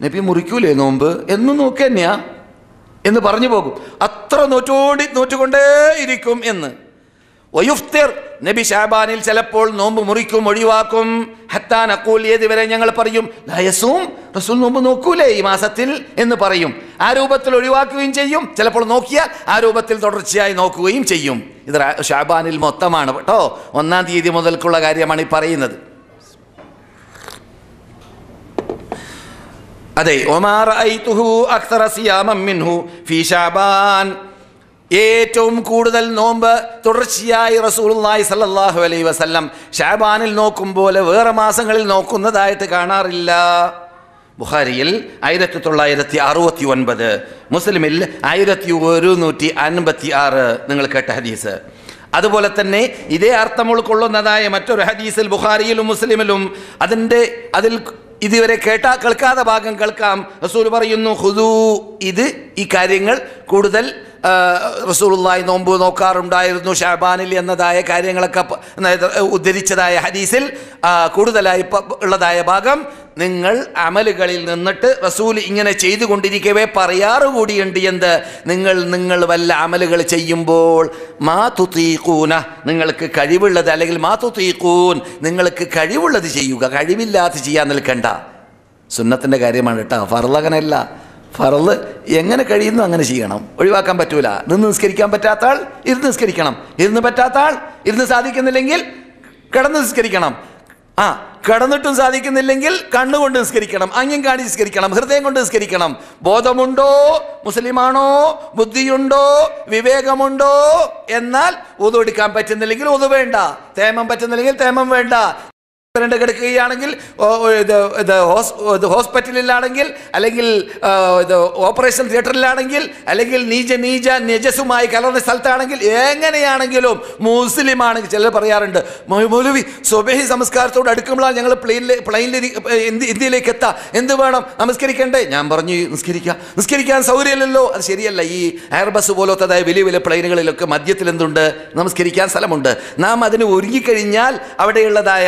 നബി മുറിക്കൂലേ നോമ്പ് എന്നും നോക്കന്നെയാ എന്ന് പറഞ്ഞു പോകും. അത്ര നോറ്റുകൊണ്ടേ ഇരിക്കും എന്ന്. വയുഫ്തിർ, നബി ശഅബാനിൽ ചിലപ്പോൾ നോമ്പ് മുറിക്കും, ഒഴിവാക്കും. ഹത്താ നഖൂൽ, ഏതുവരെ? ഞങ്ങൾ പറയും ലാ യസൂം, റസൂൽ നോമ്പ് നോക്കൂലേ ഈ മാസത്തിൽ എന്ന് പറയും. ആ രൂപത്തിൽ ഒഴിവാക്കുകയും ചെയ്യും. ചിലപ്പോൾ നോക്കിയാൽ ആ രൂപത്തിൽ തുടർച്ചയായി നോക്കുകയും ചെയ്യും. ഇത് ശഅബാനിൽ മൊത്തമാണ് കേട്ടോ. 1-ാം തീയതി മുതൽക്കുള്ള കാര്യമാണ് ഈ പറയുന്നത്. അതെ, വമാ റഅയ്തുഹു അക്തറ സിയാമൻ മിൻഹു ഫീ ശഅബാൻ, ഏറ്റവും കൂടുതൽ നോമ്പ് തുടർച്ചയായി റസൂലുള്ളാഹി സ്വല്ലല്ലാഹു അലൈഹി വസല്ലം ശഅബാനിൽ നോക്കും പോലെ വേറെ മാസങ്ങളിൽ നോക്കുന്നതായിട്ട് കാണാറില്ല. ബുഖാരിയിൽ 1969, മുസ്ലിമിൽ 1156 നിങ്ങൾ കേട്ട ഹദീസ്. അതുപോലെ തന്നെ ഇതേ അർത്ഥം ഉൾക്കൊള്ളുന്നതായ മറ്റൊരു ഹദീസിൽ ബുഖാരിയിലും മുസ്ലിമിലും അതിൽ ഇതുവരെ കേൾക്കാത്ത ഭാഗം കേൾക്കാം. റസൂൽ പറയുന്നു, ഖുദൂ, ഈ കാര്യങ്ങൾ കൂടുതൽ റസൂലുള്ളാഹി നോമ്പ് നോക്കാറുണ്ടായിരുന്നു ഷഅബാനിൽ എന്നതായ കാര്യങ്ങളൊക്കെ ഉദ്ധരിച്ചതായ ഹദീസിൽ കൂടുതലായി ഉള്ളതായ ഭാഗം നിങ്ങൾ അമലുകളിൽ നിന്നിട്ട് റസൂൽ ഇങ്ങനെ ചെയ്തുകൊണ്ടിരിക്കവേ പറയാറുകൂടിയുണ്ട് എന്ത്, നിങ്ങൾ വല്ല അമലുകൾ ചെയ്യുമ്പോൾ മാ തുതീഖൂന, നിങ്ങൾക്ക് കഴിവുള്ളത്, അല്ലെങ്കിൽ മാ തുതീഖൂൻ, നിങ്ങൾക്ക് കഴിവുള്ളത് ചെയ്യുക, കഴിവില്ലാത്ത ചെയ്യാൻ നിൽക്കണ്ട. സുന്നത്തിൻ്റെ കാര്യമാണ് കേട്ടോ, ഫർള്. ഫർള് എങ്ങനെ കഴിയുന്നു അങ്ങനെ ചെയ്യണം, ഒഴിവാക്കാൻ പറ്റൂല. നിന്ന് നിസ്കരിക്കാൻ പറ്റാത്ത ആൾ ഇരുന്ന് നിസ്കരിക്കണം, ഇരുന്ന് പറ്റാത്ത ആൾ ഇരുന്ന് സാധിക്കുന്നില്ലെങ്കിൽ കിടന്ന് നിസ്കരിക്കണം. കിടന്നിട്ടും സാധിക്കുന്നില്ലെങ്കിൽ കണ്ണുകൊണ്ട് നിസ്കരിക്കണം, അംഗം കാണി നിസ്കരിക്കണം, ഹൃദയം കൊണ്ട് നിസ്കരിക്കണം. ബോധമുണ്ടോ, മുസ്ലിമാണോ, ബുദ്ധിയുണ്ടോ, വിവേകമുണ്ടോ, എന്നാൽ ഉദു എടുക്കാൻ പറ്റുന്നില്ലെങ്കിൽ ഉദു വേണ്ട, തേമം പറ്റുന്നില്ലെങ്കിൽ തേമം വേണ്ട. കിടക്കുകയാണെങ്കിൽ ഹോസ്പിറ്റലിലാണെങ്കിൽ, അല്ലെങ്കിൽ ഓപ്പറേഷൻ തിയേറ്ററിലാണെങ്കിൽ, അല്ലെങ്കിൽ നജസുമായി കലർന്ന സ്ഥലത്താണെങ്കിൽ, എങ്ങനെയാണെങ്കിലും മുസ്ലിമാണെങ്കിൽ. ചിലർ പറയാറുണ്ട്, മൗലവി സുബഹി സംസ്കാരത്തോട് അടുക്കുമ്പോഴാണ് ഞങ്ങൾ പ്ലെയിനിൽ ഇന്ത്യയിലേക്ക് എത്താം, എന്ത് വേണം, നമസ്കരിക്കണ്ടേ? ഞാൻ പറഞ്ഞു, നിസ്കരിക്കാൻ സൗകര്യമില്ലല്ലോ. അത് ശരിയല്ല. ഈ എയർബസ് പോലത്തതായ വലിയ വലിയ പ്ലെയിനുകളിലൊക്കെ മധ്യത്തിൽ എന്തുണ്ട്, നമസ്കരിക്കാൻ സ്ഥലമുണ്ട്. നാം അതിന് ഒരുങ്ങിക്കഴിഞ്ഞാൽ അവിടെയുള്ളതായ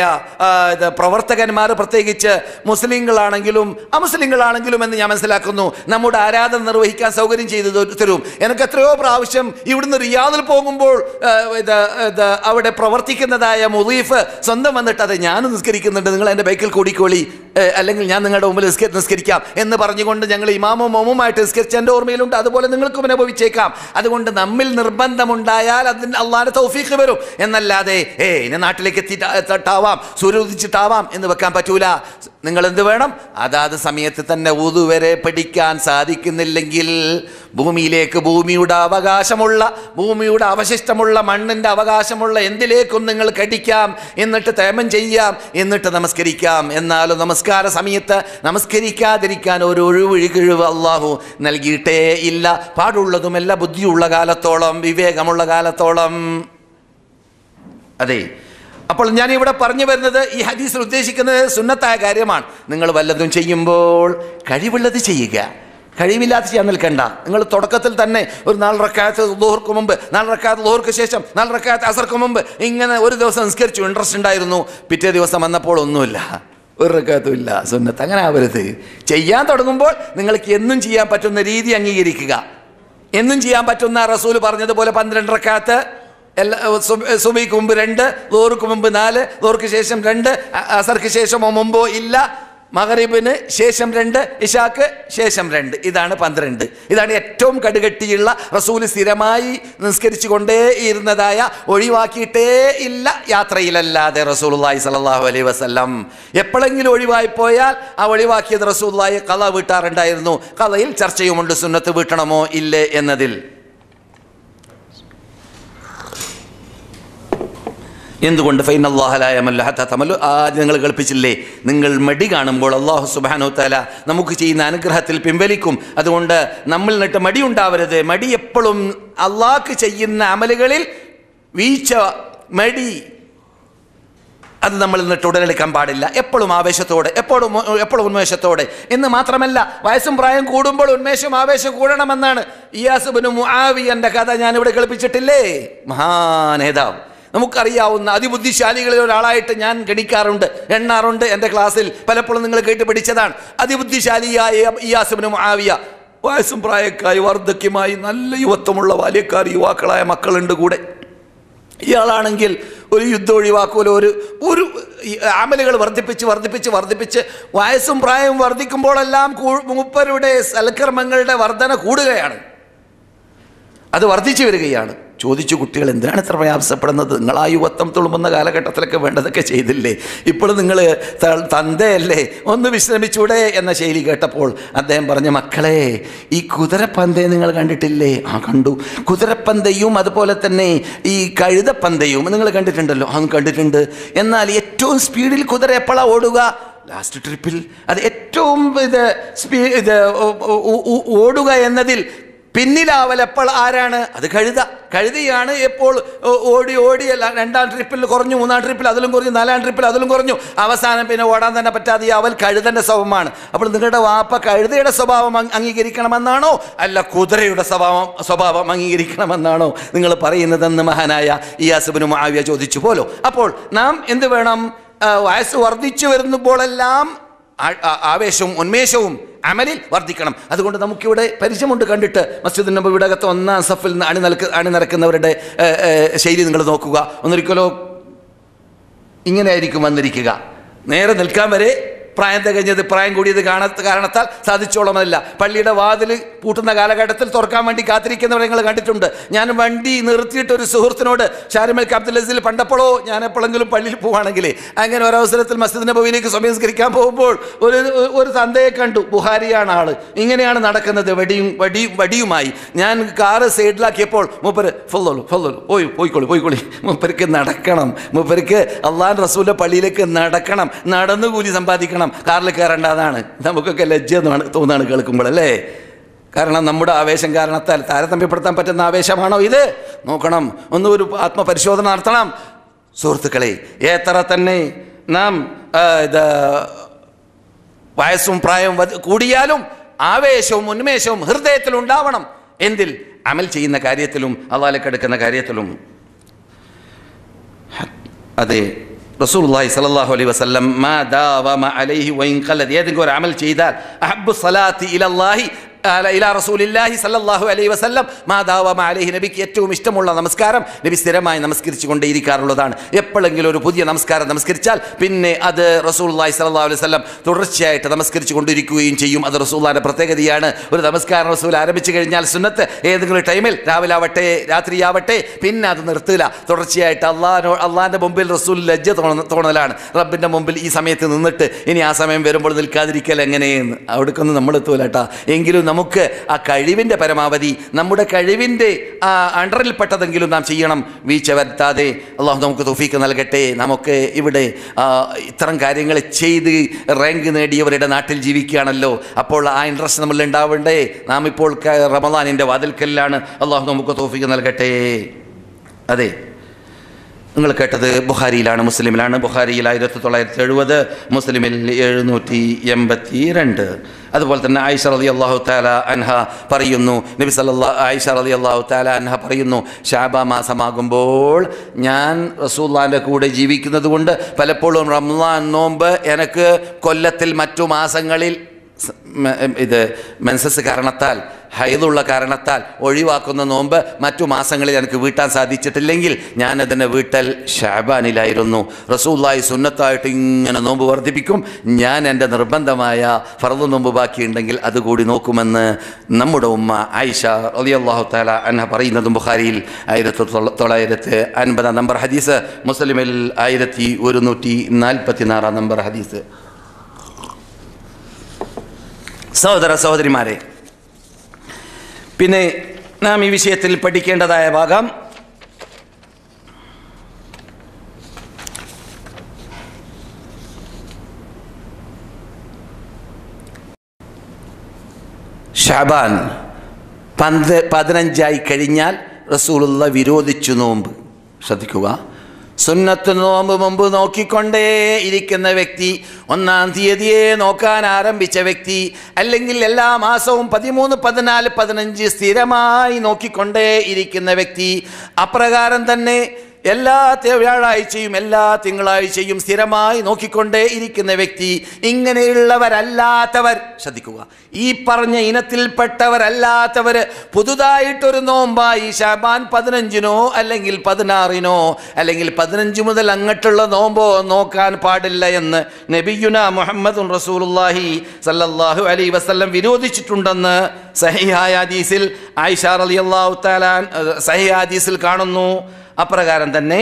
പ്രവർത്തകന്മാർ, പ്രത്യേകിച്ച് മുസ്ലിങ്ങളാണെങ്കിലും അമുസ്ലിങ്ങളാണെങ്കിലും എന്ന് ഞാൻ മനസ്സിലാക്കുന്നു, നമ്മുടെ ആരാധന നിർവഹിക്കാൻ സൗകര്യം ചെയ്തു തരും. എനിക്ക് എത്രയോ പ്രാവശ്യം ഇവിടുന്ന് റിയാദിൽ പോകുമ്പോൾ അവിടെ പ്രവർത്തിക്കുന്നതായ മുദീഫ് സ്വന്തം വന്നിട്ട്, അതെ ഞാൻ നിസ്കരിക്കുന്നുണ്ട്, നിങ്ങൾ എൻ്റെ ബൈക്കിൽ കൂടിക്കോളി, അല്ലെങ്കിൽ ഞാൻ നിങ്ങളുടെ മുമ്പിൽ നിസ്കരിക്കാം എന്ന് പറഞ്ഞുകൊണ്ട് ഞങ്ങൾ ഇമാമും മൊമുമായിട്ട് നിസ്കരിച്ച എൻ്റെ ഓർമ്മയിലുണ്ട്. അതുപോലെ നിങ്ങൾക്കും അനുഭവിച്ചേക്കാം. അതുകൊണ്ട് നമ്മിൽ നിർബന്ധമുണ്ടായാൽ അതിന് അള്ളാഹുവിന്റെ തൗഫീഖ് വരും. എന്നല്ലാതെ ഇനി നാട്ടിലേക്ക് എത്തിയിട്ടാവാം, സൂര്യോദിച്ചിട്ടാവാം എന്ന് വെക്കാൻ പറ്റൂല. നിങ്ങൾ എന്ത് വേണം, അതാത് സമയത്ത് തന്നെ വുദു വരെ പഠിക്കാൻ സാധിക്കുന്നില്ലെങ്കിൽ ഭൂമിയിലേക്ക്, ഭൂമിയുടെ അവകാശമുള്ള, ഭൂമിയുടെ അവശിഷ്ടമുള്ള, മണ്ണിൻ്റെ അവകാശമുള്ള എന്തിലേക്കും നിങ്ങൾ കടിക്കാം, എന്നിട്ട് തേമം ചെയ്യാം, എന്നിട്ട് നമസ്കരിക്കാം. എന്നാലും നമസ്കാര സമയത്ത് നമസ്കരിക്കാതിരിക്കാൻ ഒരു ഒഴിവ് അള്ളാഹു നൽകിയിട്ടേ ഇല്ല. പാടുള്ളതുമല്ല, ബുദ്ധിയുള്ള കാലത്തോളം, വിവേകമുള്ള കാലത്തോളം. അതെ, അപ്പോൾ ഞാൻ ഇവിടെ പറഞ്ഞു വരുന്നത്, ഈ ഹദീസിൽ ഉദ്ദേശിക്കുന്നത് സുന്നത്തായ കാര്യമാണ്. നിങ്ങൾ വല്ലതും ചെയ്യുമ്പോൾ കഴിവുള്ളത് ചെയ്യുക, കഴിവില്ലാത്ത ചെയ്യാൻ നിൽക്കണ്ട. നിങ്ങൾ തുടക്കത്തിൽ തന്നെ ഒരു 4 റക്അത്ത് ളുഹർക്ക് മുമ്പ്, 4 റക്അത്ത് ളുഹർക്ക് ശേഷം, 4 റക്അത്ത് അസർക്ക് മുമ്പ്, ഇങ്ങനെ ഒരു ദിവസം നിസ്കരിച്ചു, ഇൻട്രസ്റ്റ് ഉണ്ടായിരുന്നു. പിറ്റേ ദിവസം വന്നപ്പോൾ ഒന്നുമില്ല, ഒരു റക്അത്തും ഇല്ല. സുന്നത്ത് അങ്ങനെ ആവരുത്. ചെയ്യാൻ തുടങ്ങുമ്പോൾ നിങ്ങൾക്ക് എന്നും ചെയ്യാൻ പറ്റുന്ന രീതി അംഗീകരിക്കുക. എന്നും ചെയ്യാൻ പറ്റുന്ന റസൂൽ പറഞ്ഞതുപോലെ 12 റക്അത്ത്, സുബഹിക്ക് മുമ്പ് 2, ളുഹർക്ക് മുമ്പ് 4, ളുഹർക്ക് ശേഷം 2, അസർക്ക് ശേഷമോ മുമ്പോ ഇല്ല, മഗ്രിബിന് ശേഷം 2, ഇശാക്ക് ശേഷം 2. ഇതാണ് 12. ഇതാണ് ഏറ്റവും കടുകട്ടിയുള്ള, റസൂൽ സ്ഥിരമായി നിസ്കരിച്ചു കൊണ്ടേ ഇരുന്നതായ, ഒഴിവാക്കിയിട്ടേ ഇല്ല യാത്രയിലല്ലാതെ. റസൂലുള്ളാഹി സ്വല്ലല്ലാഹു അലൈഹി വസല്ലം എപ്പോഴെങ്കിലും ഒഴിവായി പോയാൽ ആ ഒഴിവാക്കിയത് റസൂലുള്ളാഹി ഖള വീട്ടാറുണ്ടായിരുന്നു. ഖളയിൽ ചർച്ചയുമുണ്ട്, സുന്നത്ത് വീട്ടണമോ ഇല്ലേ എന്നതിൽ. എന്തുകൊണ്ട്? ഫൈനല്ലാഹ ലാ യമല്ലു ഹത്താ തമല്ലു. നിങ്ങൾ കൽപ്പിച്ചില്ലേ, നിങ്ങൾ മടി കാണുമ്പോൾ അല്ലാഹു സുബ്ഹാനഹു വതആല നമുക്ക് ചെയ്യുന്ന അനുഗ്രഹത്തിൽ പിൻവലിക്കും. അതുകൊണ്ട് നമ്മൾ നിന്നിട്ട് മടി ഉണ്ടാവരുത്. മടി എപ്പോഴും അള്ളാഹ്ക്ക് ചെയ്യുന്ന അമലുകളിൽ വീഴ്ച, മടി, അത് നമ്മൾ നിന്നിട്ട് ഉടലെടുക്കാൻ പാടില്ല. എപ്പോഴും ആവേശത്തോടെ, എപ്പോഴും ഉന്മേഷത്തോടെ. എന്ന് മാത്രമല്ല, വയസ്സും പ്രായം കൂടുമ്പോൾ ഉന്മേഷം ആവേശം കൂടണമെന്നാണ്. ഇയാസ് ഇബ്നു മുആവിയന്റെ കഥ ഞാനിവിടെ കേൾപ്പിച്ചിട്ടില്ലേ? മഹാനേതാവ്, നമുക്കറിയാവുന്ന അതിബുദ്ധിശാലികളിൽ ഒരാളായിട്ട് ഞാൻ എണ്ണാറുണ്ട്. എൻ്റെ ക്ലാസ്സിൽ പലപ്പോഴും നിങ്ങൾ കേട്ട് പഠിച്ചതാണ്. അതിബുദ്ധിശാലിയായ ഇയാസ് ഇബ്നു മുആവിയ, വയസ്സും പ്രായക്കായി വാർദ്ധക്യമായി നല്ല യുവത്വമുള്ള ബാല്യക്കാർ, യുവാക്കളായ മക്കളുണ്ട് കൂടെ. ഇയാളാണെങ്കിൽ ഒരു യുദ്ധം ഒഴിവാക്കൂല, ഒരു അമലുകൾ വർദ്ധിപ്പിച്ച് വയസ്സും പ്രായവും വർദ്ധിക്കുമ്പോഴെല്ലാം മൂപ്പരുടെ സൽക്കർമ്മങ്ങളുടെ വർധന കൂടുകയാണ്, അത് വർദ്ധിച്ചു വരികയാണ്. ചോദിച്ചു, കുട്ടികൾ എന്തിനാണ് ഇത്ര പ്രയാസപ്പെടുന്നത്? നിങ്ങൾ ആ യുവത്വം തുളുമ്പുന്ന കാലഘട്ടത്തിലൊക്കെ വേണ്ടതൊക്കെ ചെയ്തില്ലേ? ഇപ്പോഴും നിങ്ങൾ തന്തയല്ലേ, ഒന്ന് വിശ്രമിച്ചൂടെ എന്ന ശൈലി കേട്ടപ്പോൾ അദ്ദേഹം പറഞ്ഞു, മക്കളെ, ഈ കുതിരപ്പന്തയെ നിങ്ങൾ കണ്ടിട്ടില്ലേ? ആ കണ്ടു. കുതിരപ്പന്തയും അതുപോലെ തന്നെ ഈ കഴുതപ്പന്തയും നിങ്ങൾ കണ്ടിട്ടുണ്ടല്ലോ? അതും കണ്ടിട്ടുണ്ട്. എന്നാൽ ഏറ്റവും സ്പീഡിൽ കുതിര എപ്പോഴാണ് ഓടുക? ലാസ്റ്റ് ട്രിപ്പിൽ അത് ഏറ്റവും ഓടുക എന്നതിൽ പിന്നിലാവൽ എപ്പോൾ ആരാണ്? അത് കഴുതയാണ്. എപ്പോൾ ഓടി രണ്ടാം ട്രിപ്പിൽ കുറഞ്ഞു, മൂന്നാം ട്രിപ്പിൽ അതിലും കുറഞ്ഞു, നാലാം ട്രിപ്പിൽ അതിലും കുറഞ്ഞു, അവസാനം പിന്നെ ഓടാൻ തന്നെ പറ്റാതെ അവൽ കഴുതൻ്റെ സ്വഭാവമാണ്. അപ്പോൾ നിങ്ങളുടെ വാപ്പ കഴുതയുടെ സ്വഭാവം അംഗീകരിക്കണമെന്നാണോ അല്ല കുതിരയുടെ സ്വഭാവം അംഗീകരിക്കണമെന്നാണോ നിങ്ങൾ പറയുന്നതെന്ന് മഹാനായ ഇയാസ് ഇബ്നു മുആവിയ ചോദിച്ചു പോലോ. അപ്പോൾ നാം എന്ത് വേണം? വയസ്സ് വർദ്ധിച്ചു വരുമ്പോഴെല്ലാം ആവേശവും ഉന്മേഷവും അമലിൽ വർദ്ധിക്കണം. അതുകൊണ്ട് നമുക്കിവിടെ പരിചയമുണ്ട് കണ്ടിട്ട്. മസ്ജിദ് നബവിയുടെ അകത്ത് ഒന്നാം സഫിൽ അണിനിരക്കുന്നവരുടെ ശൈലി നിങ്ങൾ നോക്കുക. ഒന്നൊരിക്കലോ ഇങ്ങനെ ആയിരിക്കും വന്നിരിക്കുക. നേരെ നിൽക്കാൻ വരെ പ്രായം കൂടിയത് കാരണത്താൽ സാധിച്ചോളമല്ല. പള്ളിയുടെ വാതിൽ പൂട്ടുന്ന കാലഘട്ടത്തിൽ തുറക്കാൻ വേണ്ടി കാത്തിരിക്കുന്നവരെ നിങ്ങൾ കണ്ടിട്ടുണ്ട്. ഞാൻ വണ്ടി നിർത്തിയിട്ട് ഒരു സുഹൃത്തിനോട് ഷാരിമൽക്ക് അബ്ദുൽ അസീൽ പണ്ടപ്പോഴോ ഞാൻ എപ്പോഴെങ്കിലും പള്ളിയിൽ പോവുകയാണെങ്കിൽ അങ്ങനെ ഒരവസരത്തിൽ മസ്ജിദ് നബവിയിലേക്ക് സമയസ്കരിക്കാൻ പോകുമ്പോൾ ഒരു തന്തയെ കണ്ടു. ബുഹാരിയാണ് ആള്. ഇങ്ങനെയാണ് നടക്കുന്നത്, വടിയുമായി. ഞാൻ കാറ് സൈഡിലാക്കിയപ്പോൾ മൂപ്പര് പോയിക്കോളി മൂപ്പർക്ക് നടക്കണം, മൂപ്പർക്ക് അള്ളാഹ് റസൂലിന്റെ പള്ളിയിലേക്ക് നടക്കണം, നടന്നു കൂലി സമ്പാദിക്കണം, കാറിൽ കയറേണ്ടതാണ്. നമുക്കൊക്കെ ലജ്ജ തോന്നാണ് കേൾക്കുമ്പോൾ അല്ലേ? കാരണം നമ്മുടെ ആവേശം കാരണത്താൽ താരതമ്യപ്പെടുത്താൻ പറ്റുന്ന ആവേശമാണോ ഇത്? നോക്കണം, ഒരു ആത്മപരിശോധന നടത്തണം സുഹൃത്തുക്കളെ. എത്ര തന്നെ നാം വയസ്സും പ്രായവും കൂടിയാലും ആവേശവും ഉന്മേഷവും ഹൃദയത്തിൽ ഉണ്ടാവണം. എന്തിൽ? അമൽ ചെയ്യുന്ന കാര്യത്തിലും അള്ളാഹിലേക്ക് അടുക്കുന്ന കാര്യത്തിലും. അതെ, റസൂലുള്ളാഹി സ്വല്ലല്ലാഹു അലൈഹി വസല്ലം മാ ദാവമ അലൈഹി വഇൻ ഖലദ്, ഏതെങ്കിലും ഒരു അമൽ ചെയ്താൽ അഹബ്ബു സ്വലാത്തി ഇലല്ലാഹി ഇലാ റസൂലില്ലാഹി സല്ലല്ലാഹു അലൈഹി വസല്ലം മാ ദാവമ അലൈഹി, നബിക്ക് ഏറ്റവും ഇഷ്ടമുള്ള നമസ്കാരം നബി സ്ഥിരമായി നമസ്കരിച്ചു കൊണ്ടേയിരിക്കാറുള്ളതാണ്. എപ്പോഴെങ്കിലും ഒരു പുതിയ നമസ്കാരം നമസ്കരിച്ചാൽ പിന്നെ അത് റസൂലുള്ളാഹി സ്വല്ലല്ലാഹു അലൈഹി വസല്ലം തുടർച്ചയായിട്ട് നമസ്കരിച്ചു കൊണ്ടിരിക്കുകയും ചെയ്യും. അത് റസൂലുള്ളാഹിന്റെ പ്രത്യേകതയാണ്. ഒരു നമസ്കാരം റസൂൽ ആരംഭിച്ചു കഴിഞ്ഞാൽ സുന്നത്ത് ഏതെങ്കിലും ടൈമിൽ, രാവിലെ ആവട്ടെ രാത്രിയാവട്ടെ, പിന്നെ അത് നിർത്തില്ല. തുടർച്ചയായിട്ട് അള്ളാഹിന്റെ മുമ്പിൽ റസൂൽ ലജ്ജ തോന്നലാണ്. റബ്ബിന്റെ മുമ്പിൽ ഈ സമയത്ത് നിന്നിട്ട് ഇനി ആ സമയം വരുമ്പോൾ നിൽക്കാതിരിക്കൽ എങ്ങനെയെന്ന് അവിടേക്കൊന്നും നമ്മൾ എത്തൂലട്ടാ. എങ്കിലും നമുക്ക് ആ കഴിവിൻ്റെ പരമാവധി, നമ്മുടെ കഴിവിൻ്റെ അണ്ടറിൽപ്പെട്ടതെങ്കിലും നാം ചെയ്യണം, വീഴ്ച വരുത്താതെ. അള്ളാഹു നമുക്ക് തൗഫീഖ് നൽകട്ടെ. നമുക്ക് ഇവിടെ ഇത്തരം കാര്യങ്ങൾ ചെയ്ത് റാങ്ക് നേടിയവരുടെ നാട്ടിൽ ജീവിക്കുകയാണല്ലോ. അപ്പോൾ ആ ഇൻട്രസ്റ്റ് നമ്മൾ ഉണ്ടാവണ്ടേ? നാം ഇപ്പോൾ റമദാനിൻ്റെ വാതിൽക്കലിലാണ്. അള്ളാഹു നമുക്ക് തൗഫീഖ് നൽകട്ടെ. അതെ, നിങ്ങൾ കേട്ടത് ബുഖാരിയിലാണ്, മുസ്ലിമിലാണ്. ബുഖാരിയിൽ 1970, മുസ്ലിമിൽ 782. അതുപോലെ തന്നെ ആയിഷ റളിയല്ലാഹു തആല അൻഹ പറയുന്നു, ആയിഷ റളിയല്ലാഹു തആല അൻഹ പറയുന്നു, ശഅബാൻ മാസമാകുമ്പോൾ ഞാൻ റസൂലുള്ളാഹിന്റെ കൂടെ ജീവിക്കുന്നത് കൊണ്ട് പലപ്പോഴും റമളാൻ നോമ്പ് എനിക്ക് കൊല്ലത്തിൽ മറ്റു മാസങ്ങളിൽ മെൻസസ് കാരണത്താൽ, ഹൈദുള്ള കാരണത്താൽ ഒഴിവാക്കുന്ന നോമ്പ് മറ്റു മാസങ്ങളിൽ എനിക്ക് വീട്ടാൻ സാധിച്ചിട്ടില്ലെങ്കിൽ ഞാനതിനെ വീട്ടൽ ശഅബാനിലായിരുന്നു. റസൂലുള്ളാഹി സുന്നത്തായിട്ട് ഇങ്ങനെ നോമ്പ് വർദ്ധിപ്പിക്കും. ഞാൻ എൻ്റെ നിർബന്ധമായ ഫർദ് നോമ്പ് ബാക്കിയുണ്ടെങ്കിൽ അതുകൂടി നോക്കുമെന്ന് നമ്മുടെ ഉമ്മ ആയിഷ റളിയല്ലാഹു തആല അൻഹ പറയുന്നതും ബുഖാരിയിൽ 1950 നമ്പർ ഹദീസ്, മുസ്ലിമിൽ 1144 നമ്പർ ഹദീസ്. സഹോദരന്മാരെ, പിന്നെ നാം ഈ വിഷയത്തിൽ പഠിക്കേണ്ടതായ ഭാഗം ശഅബാൻ 15 കഴിഞ്ഞാൽ റസൂലുള്ള വിരോധിച്ചു നോമ്പ്. ശ്രദ്ധിക്കുക, സുന്നത്ത് നോമ്പ് മുമ്പ് നോക്കിക്കൊണ്ടേ ഇരിക്കുന്ന വ്യക്തി, 1-ാം തീയതിയെ നോക്കാൻ ആരംഭിച്ച വ്യക്തി, അല്ലെങ്കിൽ എല്ലാ മാസവും 13, 14, 15 സ്ഥിരമായി നോക്കിക്കൊണ്ടേ ഇരിക്കുന്ന വ്യക്തി, അപ്രകാരം തന്നെ എല്ലാ വ്യാഴാഴ്ചയും എല്ലാ തിങ്കളാഴ്ചയും സ്ഥിരമായി നോക്കിക്കൊണ്ടേ ഇരിക്കുന്ന വ്യക്തി, ഇങ്ങനെയുള്ളവരല്ലാത്തവർ, ശ്രദ്ധിക്കുക, ഈ പറഞ്ഞ ഇനത്തിൽപ്പെട്ടവരല്ലാത്തവർ പുതുതായിട്ടൊരു നോമ്പായി ശഅബാൻ 15-നോ അല്ലെങ്കിൽ 16-നോ അല്ലെങ്കിൽ 15 മുതൽ അങ്ങോട്ടുള്ള നോമ്പോ നോക്കാൻ പാടില്ല എന്ന് നബിയുനാ മുഹമ്മദുൻ റസൂലുള്ളാഹി സല്ലല്ലാഹു അലൈഹി വസല്ലം വിരോധിച്ചിട്ടുണ്ടെന്ന് സഹീഹായ ഹദീസിൽ ആയിഷ റളിയല്ലാഹു തആല സഹീഹ ഹദീസിൽ കാണുന്നു. അപ്രകാരം തന്നെ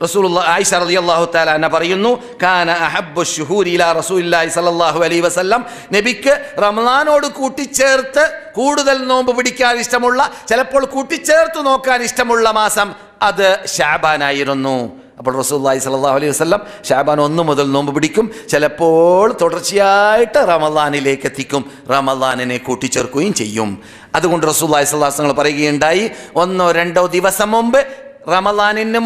റസൂലുള്ളാഹി ആയിഷ റളിയല്ലാഹു തആല അൻഹ പറയുന്നു, കാന അഹബ്ബു ശുഹൂരി ഇലാ റസൂലില്ലാഹി സ്വല്ലല്ലാഹു അലൈഹി വസല്ലം, നബിക്ക് റമളാനോട് കൂട്ടിച്ചേർത്ത് കൂടുതൽ നോമ്പ് പിടിക്കാൻ ഇഷ്ടമുള്ള, ചിലപ്പോൾ കൂട്ടിച്ചേർത്ത് നോക്കാൻ ഇഷ്ടമുള്ള മാസം അത് ശഅബാനായിരുന്നു. അപ്പോൾ റസൂലുള്ളാഹി സ്വല്ലല്ലാഹു അലൈഹി വസല്ലം ശഅബാൻ 1 മുതൽ നോമ്പ് പിടിക്കും. ചിലപ്പോൾ തുടർച്ചയായിട്ട് റമളാനിലേക്ക് എത്തിക്കും, റമളാനിനെ കൂട്ടിച്ചേർക്കുകയും ചെയ്യും. അതുകൊണ്ട് റസൂലുള്ളാഹി സ്വല്ലല്ലാഹു അലൈഹി വസല്ലം പറയുകയുണ്ടായി, 1-2 ദിവസം മുമ്പ്, റമളാനിന്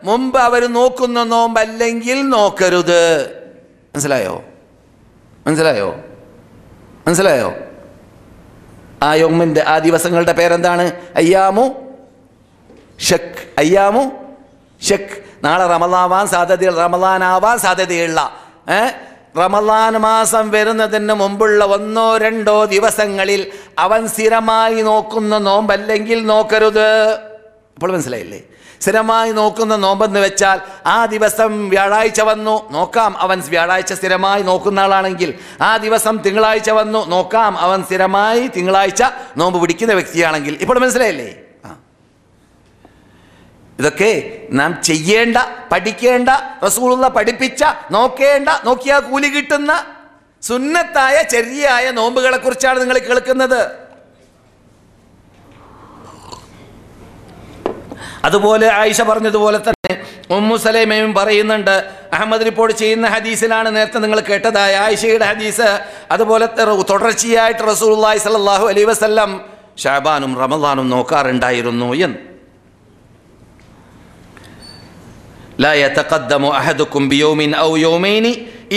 മുമ്പ് അവർ നോക്കുന്ന നോമ്പ് അല്ലെങ്കിൽ നോക്കരുത്. മനസ്സിലായോ? ആ യൗമിൻ്റെ, ആ ദിവസങ്ങളുടെ പേരെന്താണ്? അയ്യാമു ഷക്ക്. നാളെ റമളാനാവാൻ സാധ്യതയുള്ള റമളാൻ മാസം വരുന്നതിന് മുമ്പുള്ള 1-2 ദിവസങ്ങളിൽ അവൻ സ്ഥിരമായി നോക്കുന്ന നോമ്പല്ലെങ്കിൽ നോക്കരുത്. അപ്പോൾ മനസ്സിലായില്ലേ? സ്ഥിരമായി നോക്കുന്ന നോമ്പെന്ന് വെച്ചാൽ ആ ദിവസം വ്യാഴാഴ്ച വന്നു നോക്കാം, അവൻ വ്യാഴാഴ്ച സ്ഥിരമായി നോക്കുന്ന ആളാണെങ്കിൽ. ആ ദിവസം തിങ്കളാഴ്ച വന്നു നോക്കാം, അവൻ സ്ഥിരമായി തിങ്കളാഴ്ച നോമ്പ് പിടിക്കുന്ന വ്യക്തിയാണെങ്കിൽ. ഇപ്പോൾ മനസ്സിലായില്ലേ? ഇതൊക്കെ നാം ചെയ്യേണ്ട, പഠിക്കേണ്ട, റസൂലുള്ള പഠിപ്പിച്ച, നോക്കിയാൽ കൂലി കിട്ടുന്ന സുന്നത്തായ ചെറിയായ നോമ്പുകളെ കുറിച്ചാണ് നിങ്ങൾ കേൾക്കുന്നത്. അതുപോലെ ആയിഷ പറഞ്ഞതുപോലെ തന്നെ ഉമ്മു സലൈമയും പറയുന്നുണ്ട്. അഹമ്മദ് റിപ്പോർട്ട് ചെയ്യുന്ന ഹദീസിലാണ് നേരത്തെ നിങ്ങൾ കേട്ടതായ ആയിഷയുടെ ഹദീസ്. അതുപോലെ തുടർച്ചയായിട്ട് റസൂലുള്ളാഹി സ്വല്ലല്ലാഹു അലൈഹി വസല്ലം ശഅബാനും റമളാനും നോക്കാറുണ്ടായിരുന്നു എന്ന്. لا يتقدم أحدكم بيوم أو يومين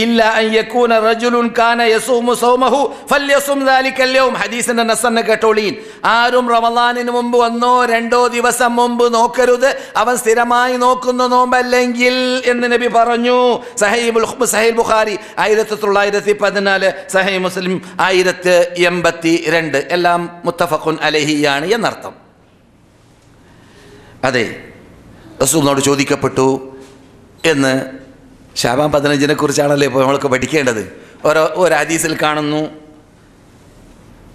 إلا أن يكون رجل كان يصوم صومه فليصم ذلك اليوم. ഹദീസിന്റെ നസ്സന്നെ കേട്ടോളീൻ. ആരും റമളാനിന് മുമ്പ് 1-2 ദിവസം മുമ്പ് നോക്കരുത്, അവൻ സ്ഥിരമായി നോക്കുന്ന നോമ്പല്ലെങ്കിൽ എന്ന് നബി പറഞ്ഞു. സഹീഹ് ബുഖാരി 1914, സഹീഹ് മുസ്ലിം 1082, എല്ലാം മുത്തഫഖുൻ അലൈഹിയാണ് എന്നർത്ഥം. അതെ, റസൂലിനോട് ചോദിക്കപ്പെട്ടു എന്ന്. ശഅബാൻ 15 കുറിച്ചാണല്ലോ ഇപ്പോൾ നമ്മൾക്ക് പഠിക്കേണ്ടത്. ഒരു ഹദീസിൽ കാണുന്നു,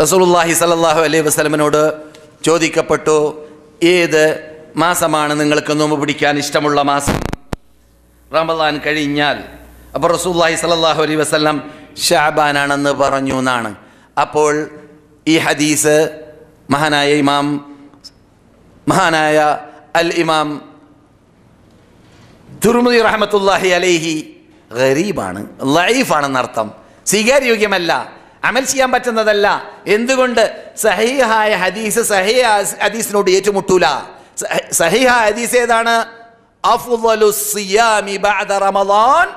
റസൂലുള്ളാഹി സ്വല്ലല്ലാഹു അലൈഹി വസല്ലമിനോട് ചോദിക്കപ്പെട്ടു, ഏത് മാസമാണ് നിങ്ങൾക്ക് നോമ്പ് പിടിക്കാൻ ഇഷ്ടമുള്ള മാസം റമളാൻ കഴിഞ്ഞാൽ? അപ്പോൾ റസൂലുള്ളാഹി സ്വല്ലല്ലാഹു അലൈഹി വസല്ലം ശഅബാനാണെന്ന് പറഞ്ഞു എന്നാണ്. അപ്പോൾ ഈ ഹദീസ് മഹാനായ അൽ ഇമാം തുർമുദി റഹ്മത്തുള്ളാഹി അലൈഹി ഗരീബാണ്, ലഈഫാണെന്നർത്ഥം, സ്വീകാര്യോഗ്യമല്ല, അമൽ ചെയ്യാൻ പറ്റുന്നതല്ല. എന്തുകൊണ്ട്? സഹീഹായ ഹദീസിനോട് ഏറ്റുമുട്ടൂല. സഹീഹായ ഹദീസ് ഏതാണ്? അഫ്ളലുസ് സിയാമി ബഅദ റമളാൻ,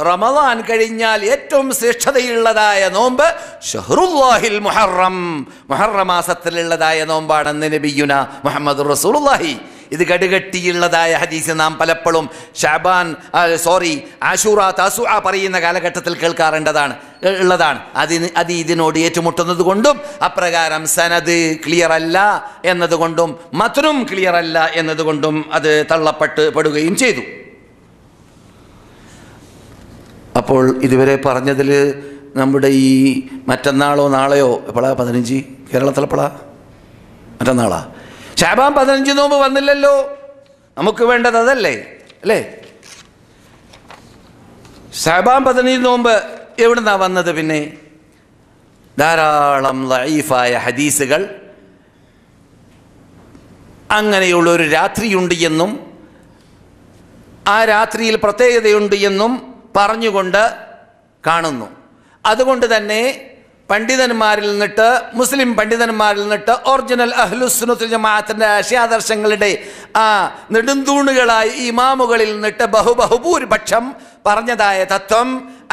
റമളാൻ കഴിഞ്ഞാൽ ഏറ്റവും ശ്രേഷ്ഠതയുള്ളതായ നോമ്പ് ഷഹ്റുല്ലാഹിൽ മുഹറം, മുഹറം മാസത്തിലുള്ളതായ നോമ്പാണെന്ന് നബിയുന മുഹമ്മദ് റസൂലുള്ളാഹി. ഇത് കടുകട്ടിയുള്ളതായ ഹദീസ് നാം പലപ്പോഴും ആശൂറ തസുഅ പറയുന്ന കാലഘട്ടത്തിൽ കേൾക്കാറുള്ളതാണ്. അത് ഇതിനോട് ഏറ്റുമുട്ടുന്നത് കൊണ്ടും അപ്രകാരം സനദ് ക്ലിയർ അല്ല എന്നതുകൊണ്ടും മത്നും ക്ലിയർ അല്ല എന്നതുകൊണ്ടും അത് തള്ളപ്പെടുകയും ചെയ്തു. അപ്പോൾ ഇതുവരെ പറഞ്ഞതിൽ നമ്മുടെ ഈ മറ്റന്നാളോ നാളെയോ എപ്പോഴാ 15 കേരളത്തിലെപ്പോഴാ? മറ്റന്നാളാ? ശഅബാൻ 15 നോമ്പ് വന്നില്ലല്ലോ. നമുക്ക് വേണ്ടത് അതല്ലേ അല്ലേ? ശഅബാൻ 15 നോമ്പ് എവിടുന്നാ വന്നത്? പിന്നെ ധാരാളം ലഈഫായ ഹദീസുകൾ അങ്ങനെയുള്ളൊരു രാത്രിയുണ്ട് എന്നും ആ രാത്രിയിൽ പ്രത്യേകതയുണ്ട് എന്നും പറഞ്ഞുകൊണ്ട് കാണുന്നു. അതുകൊണ്ട് തന്നെ പണ്ഡിതന്മാരിൽ നിന്നിട്ട്, മുസ്ലിം പണ്ഡിതന്മാരിൽ നിന്നിട്ട്, ഒറിജിനൽ അഹ്ലുസുന്നത്തുൽ ജമാഅത്തിന്റെ ആശയാദർശങ്ങളുടെ ആ നെടുന്തൂണുകളായ ഇമാമുകളിൽ നിന്നിട്ട് ബഹുഭൂരിപക്ഷം പറഞ്ഞതായ തത്വം,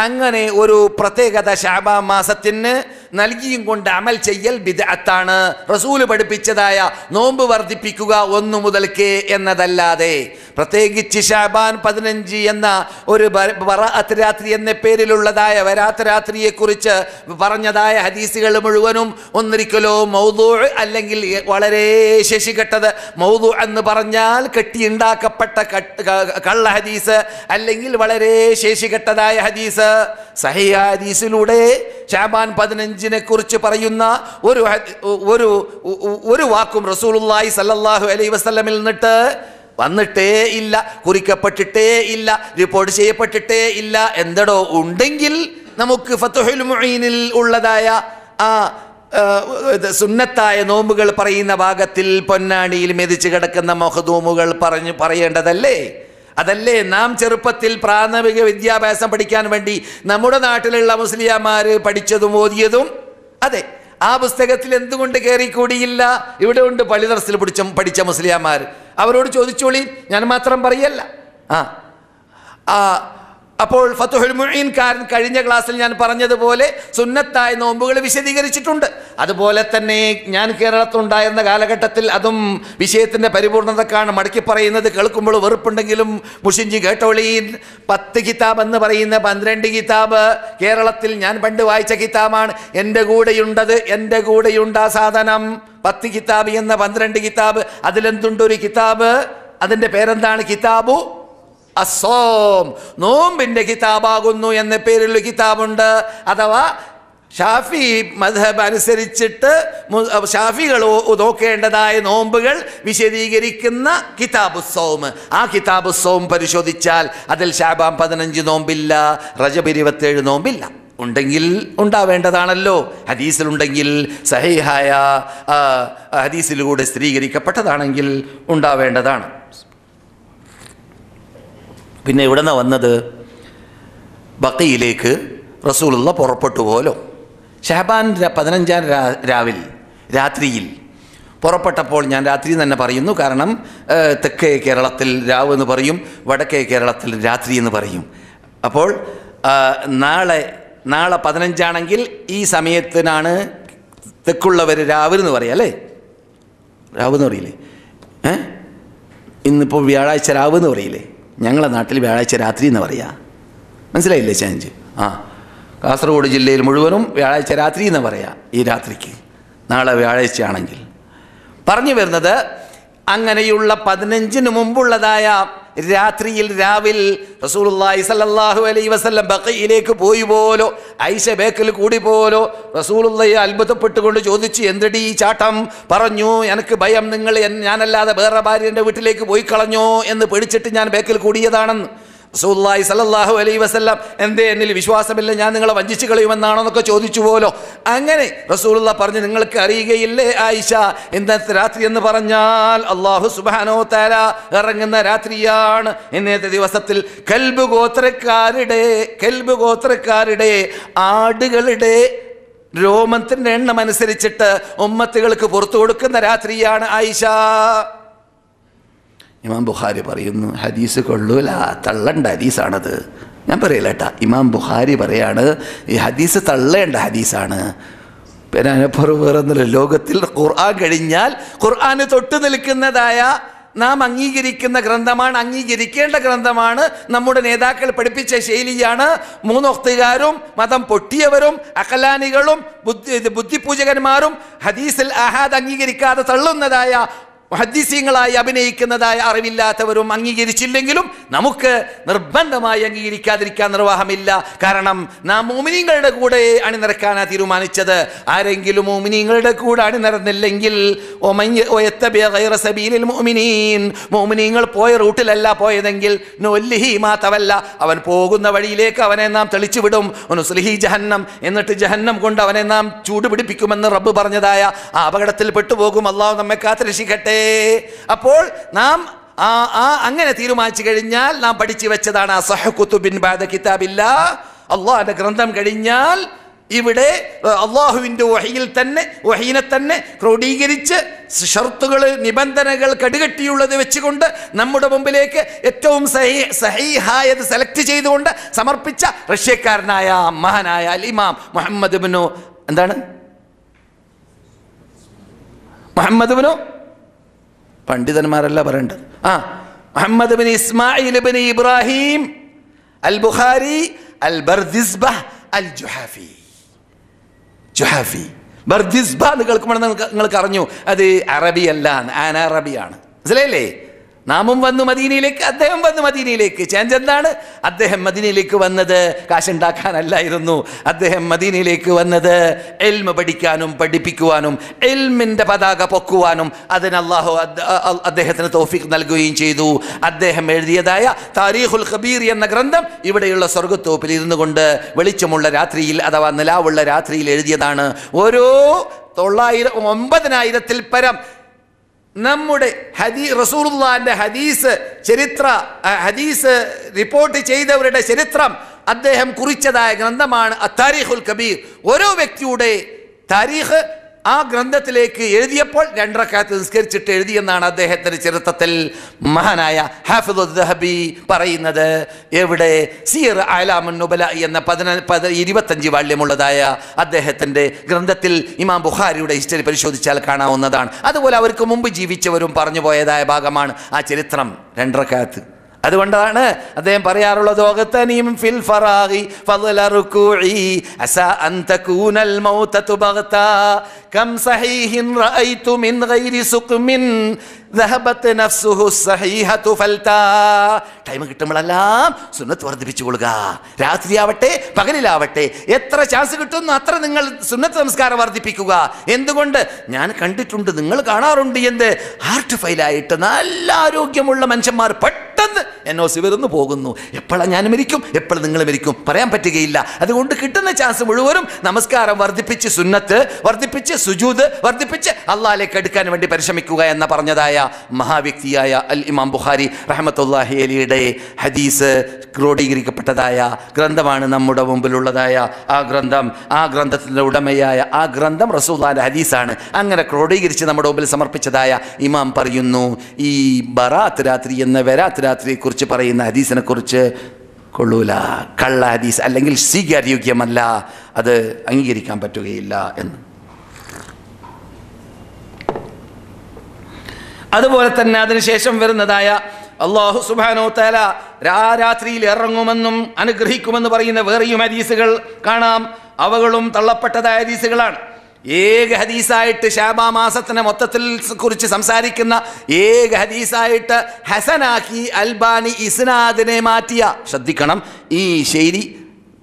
അങ്ങനെ ഒരു പ്രത്യേകത ശഅബാൻ മാസത്തിന് നൽകിയും കൊണ്ട് അമൽ ചെയ്യൽ ബിദ്അത്താണ്. റസൂല് പഠിപ്പിച്ചതായ നോമ്പ് വർദ്ധിപ്പിക്കുക 1 മുതൽക്ക് എന്നതല്ലാതെ, പ്രത്യേകിച്ച് ശഅബാൻ 15 എന്ന ഒരു ബറാഅത്ത് രാത്രി എന്ന പേരിലുള്ളതായ വരാത്ത് രാത്രിയെക്കുറിച്ച് പറഞ്ഞതായ ഹദീസുകൾ മുഴുവനും ഒന്നിരിക്കലോ മൗദൂഅ് അല്ലെങ്കിൽ വളരെ ശേഷികെട്ടത്. മൗദൂഅ് എന്ന് പറഞ്ഞാൽ കെട്ടിയുണ്ടാക്കപ്പെട്ട കള്ള ഹദീസ്, അല്ലെങ്കിൽ വളരെ ശേഷികെട്ടതായ ഹദീസ്. സഹീഹ ഹദീസിലൂടെ ശഅബാൻ 15 കുറിച്ച് പറയുന്ന ഒരു വാക്കും റസൂലുള്ളാഹി സ്വല്ലല്ലാഹു അലൈഹി വസല്ലമിൽ നിന്നിട്ട് വന്നിട്ടേ ഇല്ല, കുറിക്കപ്പെട്ടിട്ടേ ഇല്ല, റിപ്പോർട്ട് ചെയ്യപ്പെട്ടിട്ടേ ഇല്ല. എന്തടോ ഉണ്ടെങ്കിൽ നമുക്ക് ഫത്ഹുൽ മുഈനിൽ ഉള്ളതായ ആ സുന്നത്തായ നോമ്പുകൾ പറയുന്ന ഭാഗത്തിൽ പൊന്നാണിയിൽ മെതിച്ച് കിടക്കുന്ന മഖ്ദൂമുകൾ പറയേണ്ടതല്ലേ? അതല്ലേ നാം ചെറുപ്പത്തിൽ പ്രാഥമിക വിദ്യാഭ്യാസം പഠിക്കാൻ വേണ്ടി നമ്മുടെ നാട്ടിലുള്ള മുസ്ലിയാമാർ പഠിച്ചതും ഓതിയതും? അതെ, ആ പുസ്തകത്തിൽ എന്തുകൊണ്ട് കയറിക്കൂടിയില്ല? ഇവിടെ ഉണ്ട് പള്ളി ദർസിൽ പഠിച്ച മുസ്ലിയാമാർ. അവരോട് ചോദിച്ചോളി, ഞാൻ മാത്രം പറയല്ല. അപ്പോൾ ഫതുഹുൽ മുഈൻകാരൻ കഴിഞ്ഞ ക്ലാസ്സിൽ ഞാൻ പറഞ്ഞതുപോലെ സുന്നത്തായ നോമ്പുകൾ വിശദീകരിച്ചിട്ടുണ്ട്. അതുപോലെ തന്നെ ഞാൻ കേരളത്തിലുണ്ടായിരുന്ന കാലഘട്ടത്തിൽ അതും വിഷയത്തിൻ്റെ പരിപൂർണതക്കാണ് മടക്കി പറയുന്നത്. കേൾക്കുമ്പോൾ വെറുപ്പുണ്ടെങ്കിലും മുഷിഞ്ചി കേട്ടോളീൻ. 10 കിതാബ് എന്ന് പറയുന്ന 12 കിതാബ് കേരളത്തിൽ ഞാൻ പണ്ട് വായിച്ച കിതാബാണ്. എൻ്റെ കൂടെയുണ്ട് ആ സാധനം. 10 കിതാബ് എന്ന 12 കിതാബ്. അതിലെന്തുണ്ട് ഒരു കിതാബ്? അതിൻ്റെ പേരെന്താണ്? കിതാബു അസ്സോം, നോമ്പിൻ്റെ കിതാബാകുന്നു എന്ന പേരിലുള്ള കിതാബുണ്ട്. അഥവാ ഷാഫി മദ്ഹബ് അനുസരിച്ചിട്ട് ഷാഫികൾ നോക്കേണ്ടതായ നോമ്പുകൾ വിശദീകരിക്കുന്ന കിതാബുസ്സൗം. ആ കിതാബുസ്സൗം പരിശോധിച്ചാൽ അതിൽ ശഅബാൻ 15 നോമ്പില്ല, റജബ് 27 നോമ്പില്ല. ഉണ്ടെങ്കിൽ ഉണ്ടാവേണ്ടതാണല്ലോ. ഹദീസിലുണ്ടെങ്കിൽ, സഹീഹായ ഹദീസിലൂടെ സ്ഥിരീകരിക്കപ്പെട്ടതാണെങ്കിൽ ഉണ്ടാവേണ്ടതാണ്. പിന്നെ ഇവിടെ നിന്ന് വന്നത് ബഖയിലേക്ക് റസൂലുള്ള പുറപ്പെട്ടു പോലോ. ശഅബാൻ 15 രാത്രിയിൽ പുറപ്പെട്ടപ്പോൾ, ഞാൻ രാത്രി തന്നെ പറയുന്നു, കാരണം തെക്കേ കേരളത്തിൽ രാവ് എന്ന് പറയും, വടക്കേ കേരളത്തിൽ രാത്രി എന്ന് പറയും. അപ്പോൾ നാളെ 15 ഈ സമയത്തിനാണ് തെക്കുള്ളവർ രാവിലെന്ന് പറയുക അല്ലേ? രാവെന്ന് പറയില്ലേ? ഇന്നിപ്പോൾ വ്യാഴാഴ്ച രാവ് എന്ന് പറയില്ലേ? ഞങ്ങളെ നാട്ടിൽ വ്യാഴാഴ്ച രാത്രി എന്ന് പറയാ. മനസ്സിലായില്ലേ ചേഞ്ച്? കാസർഗോഡ് ജില്ലയിൽ മുഴുവനും വ്യാഴാഴ്ച രാത്രി എന്ന് പറയാം ഈ രാത്രിക്ക്, നാളെ വ്യാഴാഴ്ച ആണെങ്കിൽ. പറഞ്ഞു വരുന്നത്, അങ്ങനെയുള്ള 15 മുമ്പുള്ളതായ രാത്രിയിൽ രാവിൽ റസൂലുള്ളാഹി സ്വല്ലല്ലാഹു അലൈഹി വസല്ലം ബഖയിലേക്ക് പോയി പോലോ, ആയിഷ ബേക്കൽ കൂടി പോലോ. റസൂലുള്ളാഹി അത്ഭുതപ്പെട്ടുകൊണ്ട് ചോദിച്ചു, എന്തെടി ഈ ചാട്ടം? പറഞ്ഞു, എനിക്ക് ഭയം, നിങ്ങൾ ഞാനല്ലാതെ വേറെ ഭാര്യൻ്റെ വീട്ടിലേക്ക് പോയി കളഞ്ഞോ എന്ന് പേടിച്ചിട്ട് ഞാൻ ബേക്കൽ കൂടിയതാണെന്ന്. റസൂലുള്ളാഹി സ്വല്ലല്ലാഹു അലൈഹി വസല്ലം, എന്തേ എന്നിൽ വിശ്വാസമില്ല, ഞാൻ നിങ്ങളെ വഞ്ചിച്ചു കളയുമെന്നാണോ എന്നൊക്കെ ചോദിച്ചു പോലോ. അങ്ങനെ റസൂലുള്ളാഹി പറഞ്ഞു, നിങ്ങൾക്ക് അറിയുകയില്ലേ ആയിഷ, ഇന്നത്തെ രാത്രി എന്ന് പറഞ്ഞാൽ അല്ലാഹു സുബ്ഹാനഹു വ തആല ഇറങ്ങുന്ന രാത്രിയാണ്. ഇന്നത്തെ ദിവസത്തിൽ കൽബ് ഗോത്രക്കാരുടെ ആടുകളുടെ രോമത്തിൻ്റെ എണ്ണം അനുസരിച്ചിട്ട് ഉമ്മത്തുകൾക്ക് പുറത്തു കൊടുക്കുന്ന രാത്രിയാണ് ആയിഷ. ഇമാം ബുഖാരി പറയുന്നു, ഹദീസ് കൊള്ളൂല, തള്ളേണ്ട ഹദീസാണത്. ഞാൻ പറയില്ല കേട്ടാ, ഇമാം ബുഖാരി പറയാണ് ഈ ഹദീസ് തള്ളേണ്ട ഹദീസാണ്. പിന്നെ അതിനപ്പുറം വേറൊന്നുമില്ല. ലോകത്തിൽ ഖുർആൻ കഴിഞ്ഞാൽ ഖുർആന് തൊട്ട് നിൽക്കുന്നതായ നാം അംഗീകരിക്കുന്ന ഗ്രന്ഥമാണ്, അംഗീകരിക്കേണ്ട ഗ്രന്ഥമാണ്. നമ്മുടെ നേതാക്കൾ പഠിപ്പിച്ച ശൈലിയാണ്. 3 വക്തുകാരും മതം പൊട്ടിയവരും അഖലാനികളും ബുദ്ധിപൂജകന്മാരും ഹദീസിൽ അഹാദ് അംഗീകരിക്കാതെ തള്ളുന്നതായ മുഹദ്ദിസീങ്ങളായി അഭിനയിക്കുന്നതായ അറിവില്ലാത്തവരും അംഗീകരിച്ചില്ലെങ്കിലും നമുക്ക് നിർബന്ധമായി അംഗീകരിക്കാതിരിക്കാൻ നിർവാഹമില്ല. കാരണം നാം മുഅ്മിനീങ്ങളുടെ കൂടെ അണിനിരക്കാനാണ് തീരുമാനിച്ചത്. ആരെങ്കിലും മുഅ്മിനീങ്ങളുടെ കൂടെ അണിനിരന്നില്ലെങ്കിൽ മുഅ്മിനീങ്ങൾ പോയ റൂട്ടിലല്ല പോയതെങ്കിൽ നുവല്ലിഹി മാ തവല്ല, അവൻ പോകുന്ന വഴിയിലേക്ക് അവനെ നാം തെളിച്ചുവിടും. നുസ്ലിഹി ജഹന്നം, എന്നിട്ട് ജഹന്നം കൊണ്ട് അവനെ നാം ചൂടുപിടിപ്പിക്കുമെന്ന് റബ്ബ് പറഞ്ഞതായ ആ അപകടത്തിൽ പെട്ടുപോകും. അള്ളാഹു നമ്മെ കാത്തുരക്ഷിക്കട്ടെ. അപ്പോൾ നാം അങ്ങനെ തീരുമാനിച്ചു കഴിഞ്ഞാൽ നാം പഠിച്ചു വെച്ചതാണ് അസഹ്ഹു കുതുബിൻ ബഅദ കിതാബില്ലാഹ്, അള്ളാഹുവിന്റെ ഗ്രന്ഥം കഴിഞ്ഞാൽ ഇവിടെ അള്ളാഹുവിൻ്റെ വഹീനെ തന്നെ ക്രോഡീകരിച്ച് ഷർത്തുകൾ, നിബന്ധനകൾ കടുകട്ടിയുള്ളത് വെച്ചുകൊണ്ട് നമ്മുടെ മുമ്പിലേക്ക് ഏറ്റവും സഹീഹായത് സെലക്ട് ചെയ്തുകൊണ്ട് സമർപ്പിച്ച റഷ്യക്കാരനായ മഹാനായ അൽ ഇമാം മുഹമ്മദ് ഇബ്നു മുഹമ്മദ് ഇബ്നു, പണ്ഡിതന്മാരല്ല പറയേണ്ടത്, മുഹമ്മദ് ഇബ്നു ഇസ്മായിൽ ഇബ്നു ഇബ്രാഹിം അൽ ബുഖാരി അൽ ബർദിസ്ബഹ് അൽ ജുഹാഫി. ബർദിസ്ബ എന്ന് കേൾക്കുമ്പോൾ നിങ്ങൾക്ക് അറിഞ്ഞു അത് അറബിയല്ല, അനറബിയാണ്. മനസ്സിലായില്ലേ? നാമും വന്നു മദീനയിലേക്ക്, അദ്ദേഹം വന്നു മദീനയിലേക്ക്. ചേഞ്ച് എന്താണ്? അദ്ദേഹം മദീനയിലേക്ക് വന്നത് കാശുണ്ടാക്കാനല്ലായിരുന്നു. അദ്ദേഹം മദീനയിലേക്ക് വന്നത് ഇൽമ് പഠിക്കാനും പഠിപ്പിക്കുവാനും ഇൽമിൻ്റെ പതാക പൊക്കുവാനും. അതിന് അല്ലാഹു അദ്ദേഹത്തിന് തൗഫീഖ് നൽകുകയും ചെയ്തു. അദ്ദേഹം എഴുതിയതായ താരീഖുൽ ഖബീർ എന്ന ഗ്രന്ഥം ഇവിടെയുള്ള സ്വർഗ്ഗത്തോപ്പിൽ ഇരുന്നു കൊണ്ട് വെളിച്ചമുള്ള രാത്രിയിൽ അഥവാ നിലാവുള്ള രാത്രിയിൽ എഴുതിയതാണ്. ഓരോ 9,000-ൽ പരം നമ്മുടെ റസൂലുള്ളാഹിന്റെ ഹദീസ് റിപ്പോർട്ട് ചെയ്തവരുടെ ചരിത്രം അദ്ദേഹം കുറിച്ചതായ ഗ്രന്ഥമാണ് അത്താരീഖുൽ കബീർ. ഓരോ വ്യക്തിയുടെ താരീഖ് ആ ഗ്രന്ഥത്തിലേക്ക് എഴുതിയപ്പോൾ 2 റക്അത്ത് നിസ്കരിച്ചിട്ട് എഴുതിയെന്നാണ് അദ്ദേഹത്തിന്റെ ചരിത്രത്തിൽ മഹാനായ ഹാഫിദ് അദ്ദഹബി പറയുന്നത്. എവിടെ? സിയർ അഅ്ലാമുൻ നുബല എന്ന 25 വാള്യമുള്ളതായ അദ്ദേഹത്തിന്റെ ഗ്രന്ഥത്തിൽ ഇമാം ബുഖാരിയുടെ ഹിസ്റ്ററി പരിശോധിച്ചാൽ കാണാവുന്നതാണ്. അതുപോലെ അവർക്ക് മുമ്പ് ജീവിച്ചവരും പറഞ്ഞു പോയതായ ഭാഗമാണ് ആ ചരിത്രം 2 റക്അത്ത്. അതുകൊണ്ടാണ് അദ്ദേഹം പറയാറുള്ളത് ഫിൽ ഫറാഗി ഫളല റുകൂഇ അസാ അൻ തകൂനൽ മൗതതു ബഗ്താ കം സഹീഹിൻ റഅയ്തു മിൻ ഗൈരി സുഖ്മിൻ ذهبت نفسه الصحيحة فلتا. ടൈം കിട്ടുമ്പോഴെല്ലാം സുന്നത്ത് വർദ്ധിപ്പിച്ചു കൊള്ളുക. രാത്രിയാവട്ടെ പകലിലാവട്ടെ എത്ര ചാൻസ് കിട്ടുന്നു അത്ര നിങ്ങൾ സുന്നത്ത് നമസ്കാരം വർദ്ധിപ്പിക്കുക. എന്തുകൊണ്ട്? ഞാൻ കണ്ടിട്ടുണ്ട്, നിങ്ങൾ കാണാറുണ്ട്, എന്ത് ഹാർട്ട് ഫെയിലായിട്ട് നല്ല ആരോഗ്യമുള്ള മനുഷ്യന്മാർ പെട്ടെന്ന് NOC വരുന്നു പോകുന്നു. എപ്പോഴാണ് ഞാൻ മരിക്കും, എപ്പോഴും നിങ്ങൾ മരിക്കും, പറയാൻ പറ്റുകയില്ല. അതുകൊണ്ട് കിട്ടുന്ന ചാൻസ് മുഴുവനും നമസ്കാരം വർദ്ധിപ്പിച്ച്, സുന്നത്ത് വർദ്ധിപ്പിച്ച്, സുജൂദ് വർദ്ധിപ്പിച്ച് അള്ളാഹിലേക്ക് അടുക്കാൻ വേണ്ടി പരിശ്രമിക്കുക എന്ന പറഞ്ഞതായ മഹാവ്യക്തിയായ അൽ ഇമാം ബുഖാരി റഹ്മത്തുള്ളാഹി അലൈഹിയുടെ ഹദീസ് ക്രോഡീകരിക്കപ്പെട്ടതായ ഗ്രന്ഥമാണ് നമ്മുടെ മുമ്പിലുള്ളതായ ആ ഗ്രന്ഥം. ആ ഗ്രന്ഥത്തിൻ്റെ ഉടമയായ ആ ഗ്രന്ഥം റസൂലുള്ളാഹിന്റെ ഹദീസാണ്. അങ്ങനെ ക്രോഡീകരിച്ച് നമ്മുടെ മുമ്പിൽ സമർപ്പിച്ചതായ ഇമാം പറയുന്നു, ഈ ബറാത്ത് രാത്രി എന്ന വരാത്ത് രാത്രിയെക്കുറിച്ച് പറയുന്ന ഹദീസിനെ കുറിച്ച് കൊള്ളൂല, കള്ള ഹദീസ്, അല്ലെങ്കിൽ സ്വീകാര്യോഗ്യമല്ല, അത് അംഗീകരിക്കാൻ പറ്റുകയില്ല എന്ന്. അതുപോലെ തന്നെ അതിനുശേഷം വരുന്നതായ അല്ലാഹു സുബ്ഹാനഹു വ തആല രാത്രിയിൽ ഇറങ്ങുമെന്നും അനുഗ്രഹിക്കുമെന്ന് പറയുന്ന വേറെയും ഹദീസുകൾ കാണാം. അവകളും തള്ളപ്പെട്ടതായ ഹദീസുകളാണ്. ഏക ഹദീസായിട്ട് ശഅബാ മാസത്തിനെ മൊത്തത്തിൽ കുറിച്ച് സംസാരിക്കുന്ന ഏക ഹദീസായിട്ട് ഹസനാക്കി അൽബാനി ഇസ്നാദിനെ മാറ്റിയ, ശ്രദ്ധിക്കണം, ഈ ശൈലി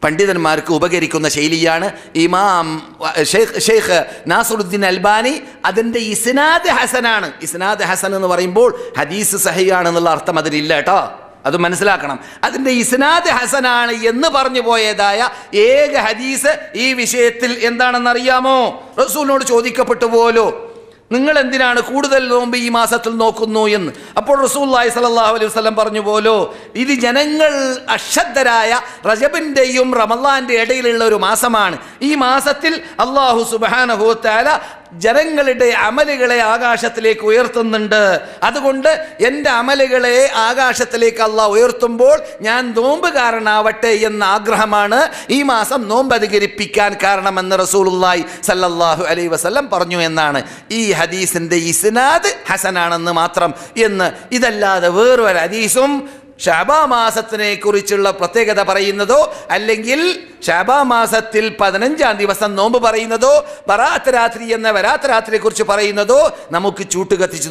പണ്ഡിതന്മാർക്ക് ഉപകരിക്കുന്ന ശൈലിയാണ്. ഇമാം ഷെയ്ഖ് നാസറുദ്ദീൻ അൽബാനി അതിൻ്റെ ഇസ്നാദ് ഹസനാണ്. ഇസ്നാദ് ഹസൻ എന്ന് പറയുമ്പോൾ ഹദീസ് സഹിയാണെന്നുള്ള അർത്ഥം അതിലില്ല കേട്ടോ, അത് മനസ്സിലാക്കണം. അതിൻ്റെ ഇസ്നാദ് ഹസനാണ് എന്ന് പറഞ്ഞു പോയതായ ഏക ഹദീസ് ഈ വിഷയത്തിൽ എന്താണെന്നറിയാമോ? റസൂലിനോട് ചോദിക്കപ്പെട്ടു പോലോ, നിങ്ങൾ എന്തിനാണ് കൂടുതൽ നോമ്പ് ഈ മാസത്തിൽ നോക്കുന്നു എന്ന്. അപ്പോൾ റസൂലുള്ളാഹി സ്വല്ലല്ലാഹു അലൈഹി വസല്ലം പറഞ്ഞു പോലോ, ഇത് ജനങ്ങൾ അശ്രദ്ധരായ റജബിൻ്റെയും റമളാന്റെ ഇടയിലുള്ള ഒരു മാസമാണ്. ഈ മാസത്തിൽ അല്ലാഹു സുബ്ഹാനഹു വ തആല ജനങ്ങളുടെ അമലുകളെ ആകാശത്തിലേക്ക് ഉയർത്തുന്നുണ്ട്. അതുകൊണ്ട് എൻ്റെ അമലുകളെ ആകാശത്തിലേക്ക് അല്ലാഹ് ഉയർത്തുമ്പോൾ ഞാൻ നോമ്പുകാരനാവട്ടെ എന്ന ആഗ്രഹമാണ് ഈ മാസം നോമ്പ് അധികരിപ്പിക്കാൻ കാരണമെന്ന് റസൂലുള്ളാഹി സല്ലല്ലാഹു അലൈഹി വസല്ലം പറഞ്ഞു എന്നാണ്. ഈ ഹദീസിൻ്റെ ഇസ്നാദ് ഹസനാണെന്ന് മാത്രം എന്ന്. ഇതല്ലാതെ വേറൊരു ഹദീസും ശഅബാൻ മാസത്തിനെ കുറിച്ചുള്ള പ്രത്യേകത പറയുന്നതോ അല്ലെങ്കിൽ ശഅബാൻ മാസത്തിൽ 15-ാം ദിവസം നോമ്പ് പറയുന്നതോ ബറാത്ത് രാത്രി എന്ന വരാത്ത് രാത്രിയെ കുറിച്ച് പറയുന്നതോ നമുക്ക് ചൂട്ട് കത്തിച്ച്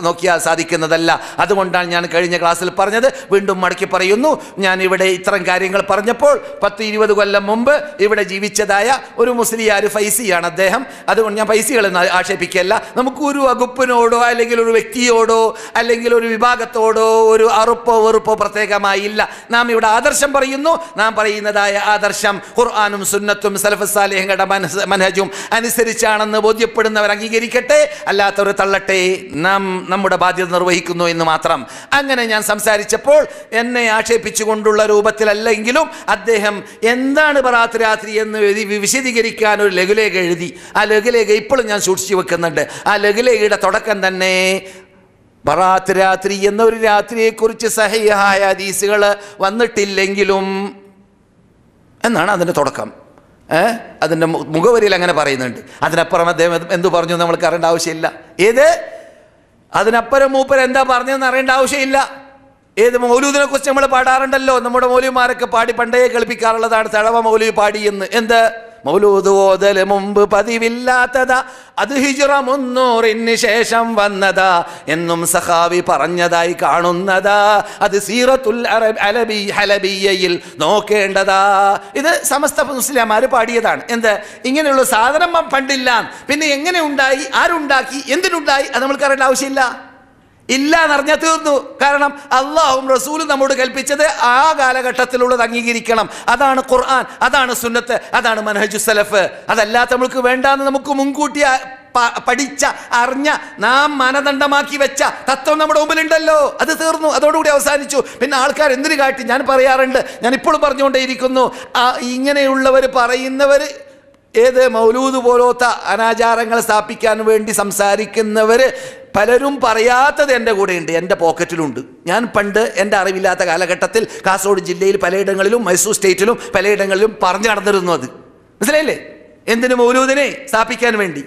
നോക്കിയാൽ സാധിക്കുന്നതല്ല. അതുകൊണ്ടാണ് ഞാൻ കഴിഞ്ഞ ക്ലാസ്സിൽ പറഞ്ഞത്, വീണ്ടും മടക്കി പറയുന്നു. ഞാൻ ഇവിടെ ഇത്തരം കാര്യങ്ങൾ പറഞ്ഞപ്പോൾ 10-20 കൊല്ലം മുമ്പ് ഇവിടെ ജീവിച്ചതായ ഒരു മുസ്ലിയാർ ഫൈസിയാണ് അദ്ദേഹം. അതുകൊണ്ട് ഞാൻ ഫൈസികളെന്ന് ആക്ഷേപിക്കുകയല്ല. നമുക്ക് ഒരു വകുപ്പിനോടോ അല്ലെങ്കിൽ ഒരു വ്യക്തിയോടോ അല്ലെങ്കിൽ ഒരു വിഭാഗത്തോടോ ഒരു അറുപ്പോ വെറുപ്പോ പ്രത്യേകമായില്ല. നാം ഇവിടെ ആദർശം പറയുന്നു. നാം പറയുന്നതായ ആദർശം ഖുർആനും സുന്നത്തും സലഫുസ് സാലിഹീങ്ങളുടെ മനഹജും അനുസരിച്ചാണെന്ന് ബോധ്യപ്പെടുന്നവർ അംഗീകരിക്കട്ടെ, അല്ലാത്തവർ തള്ളട്ടെ. നാം നമ്മുടെ ബാധ്യത നിർവഹിക്കുന്നു എന്ന് മാത്രം. അങ്ങനെ ഞാൻ സംസാരിച്ചപ്പോൾ എന്നെ ആക്ഷേപിച്ചുകൊണ്ടുള്ള രൂപത്തിലല്ലെങ്കിലും അദ്ദേഹം എന്താണ് ബറാത്ത് രാത്രി എന്ന് വിശദീകരിക്കാൻ ഒരു ലഘുലേഖ എഴുതി. ആ ലഘുലേഖ ഇപ്പോഴും ഞാൻ സൂക്ഷിച്ചു വെക്കുന്നുണ്ട്. ആ ലഘുലേഖയുടെ തുടക്കം തന്നെ ബറാത്ത് രാത്രി എന്നൊരു രാത്രിയെക്കുറിച്ച് സഹിഹായ ഹദീസുകൾ വന്നിട്ടില്ലെങ്കിലും എന്നാണ് അതിൻ്റെ തുടക്കം. അതിൻ്റെ മുഖവരിയിൽ അങ്ങനെ പറയുന്നുണ്ട്. അതിനപ്പുറം അദ്ദേഹം എന്തു പറഞ്ഞു നമ്മൾക്ക് അറിയേണ്ട ആവശ്യമില്ല. അതിനപ്പുറം മൂപ്പർ എന്താ പറഞ്ഞതെന്ന് അറിയേണ്ട ആവശ്യമില്ല. മൗലൂദിനെ കുറിച്ച് നമ്മൾ പാടാറുണ്ടല്ലോ. നമ്മുടെ മൗലവിമാരൊക്കെ പാടി പണ്ടേ കളിപ്പിക്കാറുള്ളതാണ് തഴവ മൗലവി പാടി എന്ന്. എന്ത് മൗലൂദ് ഓതൽ മുമ്പ് പതിവില്ലാത്തതാ, അത് ഹിജ്റ 300 ശേഷം വന്നതാ എന്നും സഖാവി പറഞ്ഞതായി കാണുന്നതാ, അത് സീറത്തുൽ ഹലബിയ്യയിൽ നോക്കേണ്ടതാ. ഇത് സമസ്ത മുസ്ലിംമാർ പാടിയതാണ്. എന്ത് ഇങ്ങനെയുള്ള സാധനം പണ്ടില്ല, പിന്നെ എങ്ങനെ ഉണ്ടായി, ആരുണ്ടാക്കി, എന്തിനുണ്ടായി, അത് നമ്മൾക്ക് അറിയേണ്ട ആവശ്യമില്ല. ഇല്ല എന്നറിഞ്ഞാൽ തീർന്നു. കാരണം അള്ളാഹും റസൂലും നമ്മോട് കൽപ്പിച്ചത് ആ കാലഘട്ടത്തിലുള്ളത് അംഗീകരിക്കണം. അതാണ് ഖുർആൻ, അതാണ് സുന്നത്ത്, അതാണ് മനഹജു സലഫ്. അതല്ലാത്ത നമ്മൾക്ക് വേണ്ടാന്ന് നമുക്ക് മുൻകൂട്ടി പഠിച്ച അറിഞ്ഞ നാം മാനദണ്ഡമാക്കി വെച്ച തത്വം നമ്മുടെ മുമ്പിലുണ്ടല്ലോ. അത് തീർന്നു, അതോടുകൂടി അവസാനിച്ചു. പിന്നെ ആൾക്കാർ എന്തിനു കാട്ടി? ഞാൻ പറയാറുണ്ട്, ഞാൻ ഇപ്പോഴും പറഞ്ഞുകൊണ്ടേയിരിക്കുന്നു, ഇങ്ങനെയുള്ളവർ പറയുന്നവർ ഏത് മൗലൂദ് പോലത്തെ അനാചാരങ്ങൾ സ്ഥാപിക്കാൻ വേണ്ടി സംസാരിക്കുന്നവർ പലരും പറയാത്തത് എൻ്റെ കൂടെയുണ്ട്, എൻ്റെ പോക്കറ്റിലുണ്ട്. ഞാൻ പണ്ട് എൻ്റെ അറിവില്ലാത്ത കാലഘട്ടത്തിൽ കാസർഗോഡ് ജില്ലയിൽ പലയിടങ്ങളിലും മൈസൂർ സ്റ്റേറ്റിലും പലയിടങ്ങളിലും പറഞ്ഞു നടന്നിരുന്നു. അത് മനസ്സിലായില്ലേ? എന്തിനു? മൗലൂദിനെ സ്ഥാപിക്കാൻ വേണ്ടി.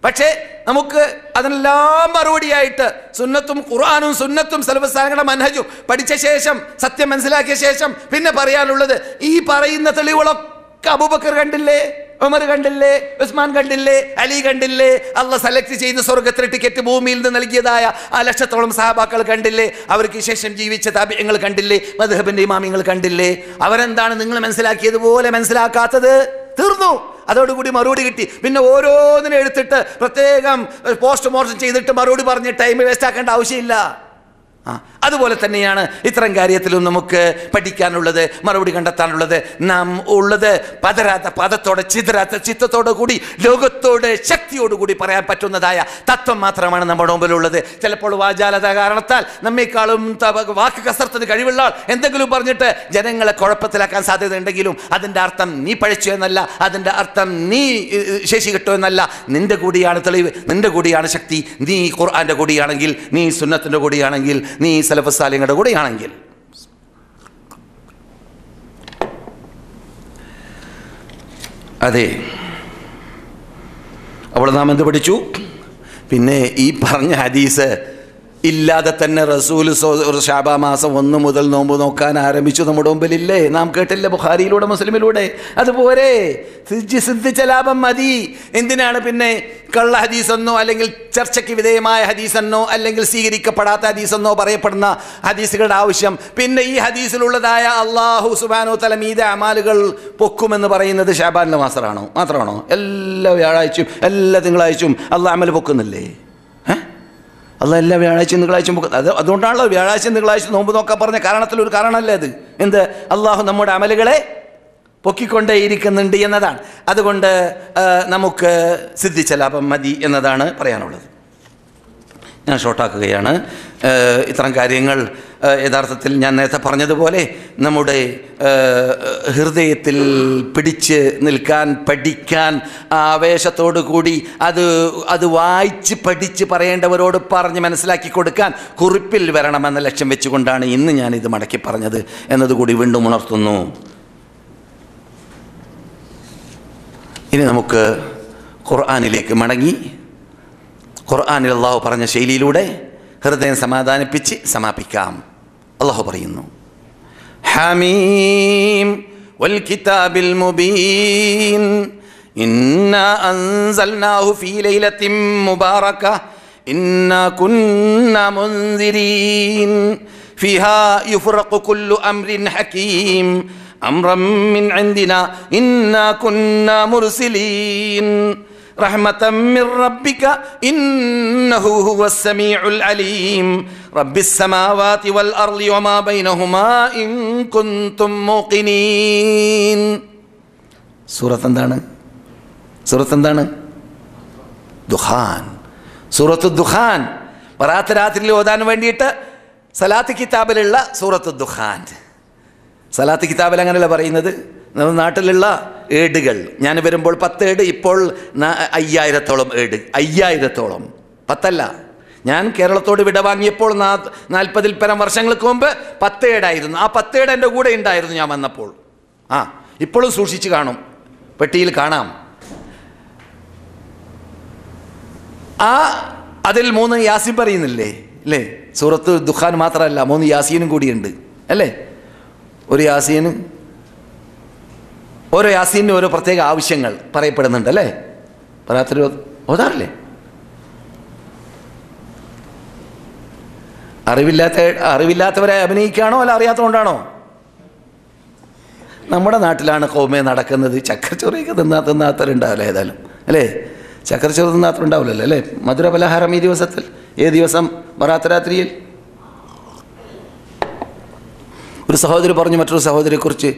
പക്ഷേ നമുക്ക് അതിനെല്ലാം മറുപടിയായിട്ട് സുന്നത്തും ഖുർആനും സുന്നത്തും സലഫുസ്സാലിഹീങ്ങളുടെ മൻഹജും പഠിച്ച ശേഷം, സത്യം മനസ്സിലാക്കിയ ശേഷം പിന്നെ പറയാനുള്ളത്, ഈ പറയുന്ന തെളിവുകളൊക്കെ അബൂബക്കർ കണ്ടില്ലേ, ഉമർ കണ്ടില്ലേ, ഉസ്മാൻ കണ്ടില്ലേ, അലി കണ്ടില്ലേ, അള്ളാഹ് സെലക്ട് ചെയ്ത് സ്വർഗത്തിന് ടിക്കറ്റ് ഭൂമിയിൽ നിന്ന് നൽകിയതായ 1 ലക്ഷത്തോളം സഹാബാക്കൾ കണ്ടില്ലേ, അവർക്ക് ശേഷം ജീവിച്ച താബിഈങ്ങൾ കണ്ടില്ലേ, മദ്ഹബിന്റെ ഇമാമിങ്ങൾ കണ്ടില്ലേ? അവരെന്താണ് നിങ്ങൾ മനസ്സിലാക്കിയതുപോലെ മനസ്സിലാക്കാത്തത്? തീർന്നു. അതോടുകൂടി മറുപടി കിട്ടി. പിന്നെ ഓരോന്നിനും എടുത്തിട്ട് പ്രത്യേകം പോസ്റ്റ്മോർട്ടം ചെയ്തിട്ട് മറുപടി പറഞ്ഞ് ടൈം വേസ്റ്റ് ആക്കേണ്ട ആവശ്യമില്ല. അതുപോലെ തന്നെയാണ് ഇത്തരം കാര്യത്തിലും നമുക്ക് പഠിക്കാനുള്ളത്, മറുപടി കണ്ടെത്താനുള്ളത്. നാം ഉള്ളത് പതരാത്ത പദത്തോടെ, ചിതരാത്ത ചിത്തത്തോടു കൂടി, ലോകത്തോട് ശക്തിയോടുകൂടി പറയാൻ പറ്റുന്നതായ തത്വം മാത്രമാണ് നമ്മുടെ മുമ്പിലുള്ളത്. ചിലപ്പോൾ വാചാലത കാരണത്താൽ നമ്മേക്കാളും വാക്ക് കസർത്തിന് കഴിവുള്ള ആൾ എന്തെങ്കിലും പറഞ്ഞിട്ട് ജനങ്ങളെ കുഴപ്പത്തിലാക്കാൻ സാധ്യതയുണ്ടെങ്കിലും അതിൻ്റെ അർത്ഥം നീ പഴിച്ചു എന്നല്ല, അതിൻ്റെ അർത്ഥം നീ ശേഷി കിട്ടുമോ എന്നല്ല. നിന്റെ കൂടിയാണ് തെളിവ്, നിന്റെ കൂടിയാണ് ശക്തി. നീ ഖുർആന്റെ കൂടിയാണെങ്കിൽ, നീ സുന്നത്തിൻ്റെ കൂടിയാണെങ്കിൽ, നീ സലഫുസ് സാലിഹീങ്ങളുടെ കൂടെയാണെങ്കിൽ. അതെ, അപ്പോൾ നാം എന്ത് പഠിച്ചു? പിന്നെ ഈ പറഞ്ഞ ഹദീസ് ഇല്ലാതെ തന്നെ റസൂൽ ശഅബാൻ മാസം 1 മുതൽ നോമ്പ് നോക്കാൻ ആരംഭിച്ചു. നമ്മുടെ മുമ്പിലില്ലേ? നാം കേട്ടില്ല ബുഖാരിയിലൂടെ മുസ്ലിമിലൂടെ? അതുപോലെ സിദ്ധിച്ച ലാഭം മതി. എന്തിനാണ് പിന്നെ കള്ള ഹദീസെന്നോ അല്ലെങ്കിൽ ചർച്ചയ്ക്ക് വിധേയമായ ഹദീസെന്നോ അല്ലെങ്കിൽ സ്വീകരിക്കപ്പെടാത്ത ഹദീസെന്നോ പറയപ്പെടുന്ന ഹദീസുകളുടെ ആവശ്യം? പിന്നെ ഈ ഹദീസിലുള്ളതായ അല്ലാഹു സുബ്ഹാനഹു വ തആല മീതെ അമാലുകൾ പൊക്കുമെന്ന് പറയുന്നത് ശഅബാനിലെ മാത്രമാണോ? എല്ലാ വ്യാഴാഴ്ചയും എല്ലാ തിങ്കളാഴ്ചയും അള്ളാഹ് അമൽ പൊക്കുന്നില്ലേ? അള്ളാഹ് എല്ലാ വ്യാഴാഴ്ചയും തിങ്കളാഴ്ചയും പൊക്കും. അതുകൊണ്ടാണല്ലോ വ്യാഴാഴ്ച തിങ്കളാഴ്ച നോമ്പ് നോക്കാൻ പറഞ്ഞ കാരണത്തിലൊരു കാരണമല്ലേ അത്? എന്ത്? അള്ളാഹു നമ്മുടെ അമലുകളെ പൊക്കിക്കൊണ്ടേയിരിക്കുന്നുണ്ട് എന്നതാണ്. അതുകൊണ്ട് നമുക്ക് സിദ്ധിച്ച ലാഭം മതി എന്നതാണ് പറയാനുള്ളത്. ഞാൻ ഷോർട്ടാക്കുകയാണ്. ഇത്തരം കാര്യങ്ങൾ യഥാർത്ഥത്തിൽ ഞാൻ നേരത്തെ പറഞ്ഞതുപോലെ നമ്മുടെ ഹൃദയത്തിൽ പിടിച്ച് നിൽക്കാൻ, പഠിക്കാൻ, ആവേശത്തോടു കൂടി അത് വായിച്ച് പഠിച്ച് പറയേണ്ടവരോട് പറഞ്ഞ് മനസ്സിലാക്കി കൊടുക്കാൻ കുറിപ്പിൽ വരണമെന്ന ലക്ഷ്യം വെച്ചുകൊണ്ടാണ് ഇന്ന് ഞാനിത് മടക്കി പറഞ്ഞത് എന്നതുകൂടി വീണ്ടും ഉണർത്തുന്നു. ഇനി നമുക്ക് ഖുർആനിലേക്ക് മടങ്ങി ഖുർആനിൽ അള്ളാഹു പറഞ്ഞ ശൈലിയിലൂടെ ഹൃദയം സമാധാനിപ്പിച്ച് സമാപിക്കാം. അള്ളാഹു പറയുന്നു, ഹമീം വൽ കിതാബിൽ മുബീൻ ഇന്നാ അൻസൽനാഹു ഫീ ലൈലത്തിൻ മുബാറക ഇന്നാ കുന്നാ മുൻസിരീൻ ഫീഹാ യുഫ്റഖു കുല്ലു അംരിൻ ഹകീം അംറൻ മിൻ ഇൻദിനാ ഇന്നാ കുന്നാ മുർസിലീൻ റഹ്മതൻ മിർ റബ്ബിക ഇന്നഹു ഹുവസ് സമീഉൽ അലീം റബ്ബിസ് സമാവാതി വൽ അർളി വമാ ബൈനഹുമാ ഇൻ കുൻതും മൂഖിനീൻ. സൂറത്ത് എന്താണ്? ദുഖാൻ. സൂറത്തു ദുഖാൻ ബറാത്ത് രാത്രിയിൽ ഓതാൻ വേണ്ടിയിട്ട് സലാത്ത് കിതാബിലുള്ള സൂറത്തു ദുഖാൻ. സലാത്ത് കിതാബിൽ അങ്ങനെയല്ല പറയുന്നത്. നമ്മുടെ നാട്ടിലുള്ള ഏടുകൾ, ഞാൻ വരുമ്പോൾ 10 ഏട്, ഇപ്പോൾ 5000-ഓളം ഏട്. 5000-ഓളം, 10അല്ല. ഞാൻ കേരളത്തോട് വിട വാങ്ങിയപ്പോൾ 40-ൽ പരം വർഷങ്ങൾക്ക് മുമ്പ് 10 ഏടായിരുന്നു. ആ 10 ഏട് എൻ്റെ കൂടെ ഉണ്ടായിരുന്നു ഞാൻ വന്നപ്പോൾ. ഇപ്പോഴും സൂക്ഷിച്ച് കാണും, പെട്ടിയിൽ കാണാം. അതിൽ 3 യാസീൻ പറയുന്നില്ലേ അല്ലേ? സൂറത്ത് ദുഖാൻ മാത്രമല്ല, 3 യാസീനും കൂടിയുണ്ട് അല്ലേ? ഓരോ യാസീനും ഓരോ പ്രത്യേക ആവശ്യങ്ങൾ പറയപ്പെടുന്നുണ്ട് അല്ലേ? പറയാത്തൊരു ഓതാറില്ലേ? അറിവില്ലാത്തവരെ അഭിനയിക്കുകയാണോ അല്ല അറിയാത്തതുകൊണ്ടാണോ? നമ്മുടെ നാട്ടിലാണ് കൗമേ നടക്കുന്നത്. ചക്കരച്ചോറിയൊക്കെ തിന്നാത്തവരുണ്ടാവില്ല ഏതായാലും അല്ലേ? ചക്കരച്ചോറ് തിന്നാത്തവരുണ്ടാവില്ലല്ലോ അല്ലേ? മധുര പലഹാരം ഈ ദിവസത്തിൽ, ഏത് ദിവസം? ബറാത്ത് രാത്രിയിൽ. ഒരു സഹോദരി പറഞ്ഞു മറ്റൊരു സഹോദരിയെക്കുറിച്ച്,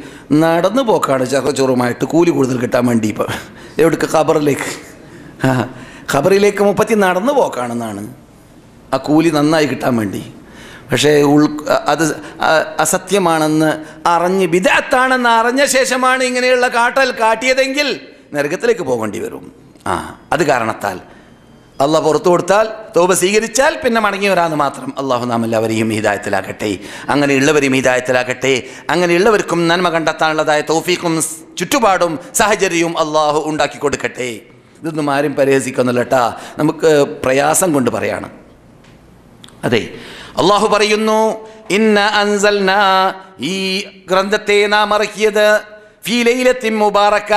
നടന്നു പോക്കാണ് ചക്കരച്ചോറുമായിട്ട് കൂലി കൂടുതൽ കിട്ടാൻ വേണ്ടി. ഇപ്പം എവിടേക്ക്? ഖബറിലേക്ക്. ഖബറിലേക്ക് മൂപ്പത്തി നടന്നു പോക്കാണെന്നാണ്, ആ കൂലി നന്നായി കിട്ടാൻ വേണ്ടി. പക്ഷേ അത് അസത്യമാണെന്ന് അറിഞ്ഞ് ബിദഅത്താണെന്ന് അറിഞ്ഞ ശേഷമാണ് ഇങ്ങനെയുള്ള കാട്ടിയതെങ്കിൽ നരകത്തിലേക്ക് പോകേണ്ടി വരും. അത് കാരണത്താൽ അള്ളാഹ് പുറത്തു കൊടുത്താൽ തൗബ സ്വീകരിച്ചാൽ പിന്നെ മടങ്ങി വരാമെന്ന് മാത്രം. അള്ളാഹു നാം എല്ലാവരെയും ഹിദായത്തിലാക്കട്ടെ, അങ്ങനെയുള്ളവരെയും ഹിദായത്തിലാക്കട്ടെ. അങ്ങനെയുള്ളവർക്കും നന്മ കണ്ടെത്താനുള്ളതായ തൗഫീഖും ചുറ്റുപാടും സാഹചര്യവും അള്ളാഹു ഉണ്ടാക്കി കൊടുക്കട്ടെ. ഇതൊന്നും ആരും പരിഹസിക്കുന്നില്ല കേട്ടാ, നമുക്ക് പ്രയാസം കൊണ്ട് പറയാണ്. അതെ, അള്ളാഹു പറയുന്നു, ഇന്ന അൻസൽനാ, ഈ ഗ്രന്ഥത്തെ നാം ഇറക്കിയത് ഫീ ലൈലത്തിൻ മുബാറക,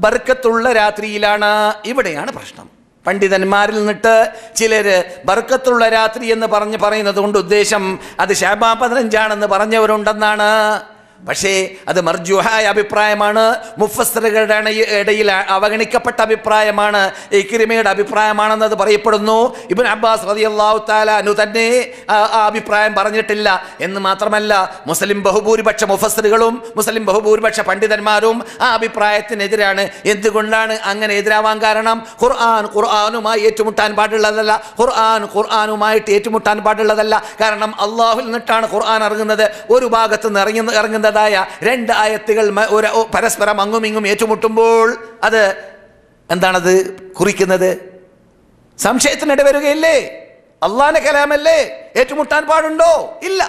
ബർക്കത്തുള്ള രാത്രിയിലാണ്. ഇവിടെയാണ് പ്രശ്നം. പണ്ഡിതന്മാരിൽ നിന്നിട്ട് ചിലർ ബർക്കത്തുള്ള രാത്രി എന്ന് പറയുന്നത് കൊണ്ട് ഉദ്ദേശം അത് ശഅബാൻ 15 പറഞ്ഞവരുണ്ടെന്നാണ്. പക്ഷേ അത് മർജൂഹായ അഭിപ്രായമാണ്, മുഫസ്സിറുകളുടെ ഇടയിൽ അവഗണിക്കപ്പെട്ട അഭിപ്രായമാണ്, ഇക്രിമയുടെ അഭിപ്രായമാണെന്നത് പറയപ്പെടുന്നു. ഇബ്നു അബ്ബാസ് റളിയല്ലാഹു തആല അൻഹു തന്നെ ആ അഭിപ്രായം പറഞ്ഞിട്ടില്ല എന്ന് മാത്രമല്ല, മുസ്ലിം ബഹുഭൂരിപക്ഷ മുഫസ്സിറുകളും മുസ്ലിം ബഹുഭൂരിപക്ഷ പണ്ഡിതന്മാരും ആ അഭിപ്രായത്തിനെതിരാണ്. എന്തുകൊണ്ടാണ് അങ്ങനെ എതിരാവാൻ കാരണം? ഖുർആനുമായി ഏറ്റുമുട്ടാൻ പാടുള്ളതല്ല, ഖുർആനുമായിട്ട് ഏറ്റുമുട്ടാൻ പാടുള്ളതല്ല. കാരണം അള്ളാഹുവിൽ നിന്നിട്ടാണ് ഖുർആൻ ഇറങ്ങുന്നത്. ഒരു ഭാഗത്ത് നിന്ന് ഇറങ്ങുന്നതായ 2 ആയത്തുകൾ പരസ്പരം അങ്ങുമിങ്ങും ഏറ്റുമുട്ടുമ്പോൾ അത് എന്താണത് കുറിക്കുന്നത്? സംശയത്തിനിട വരികയില്ലേ? അള്ളാന്റെ കലാമല്ലേ, ഏറ്റുമുട്ടാൻ പാടുണ്ടോ? ഇല്ല.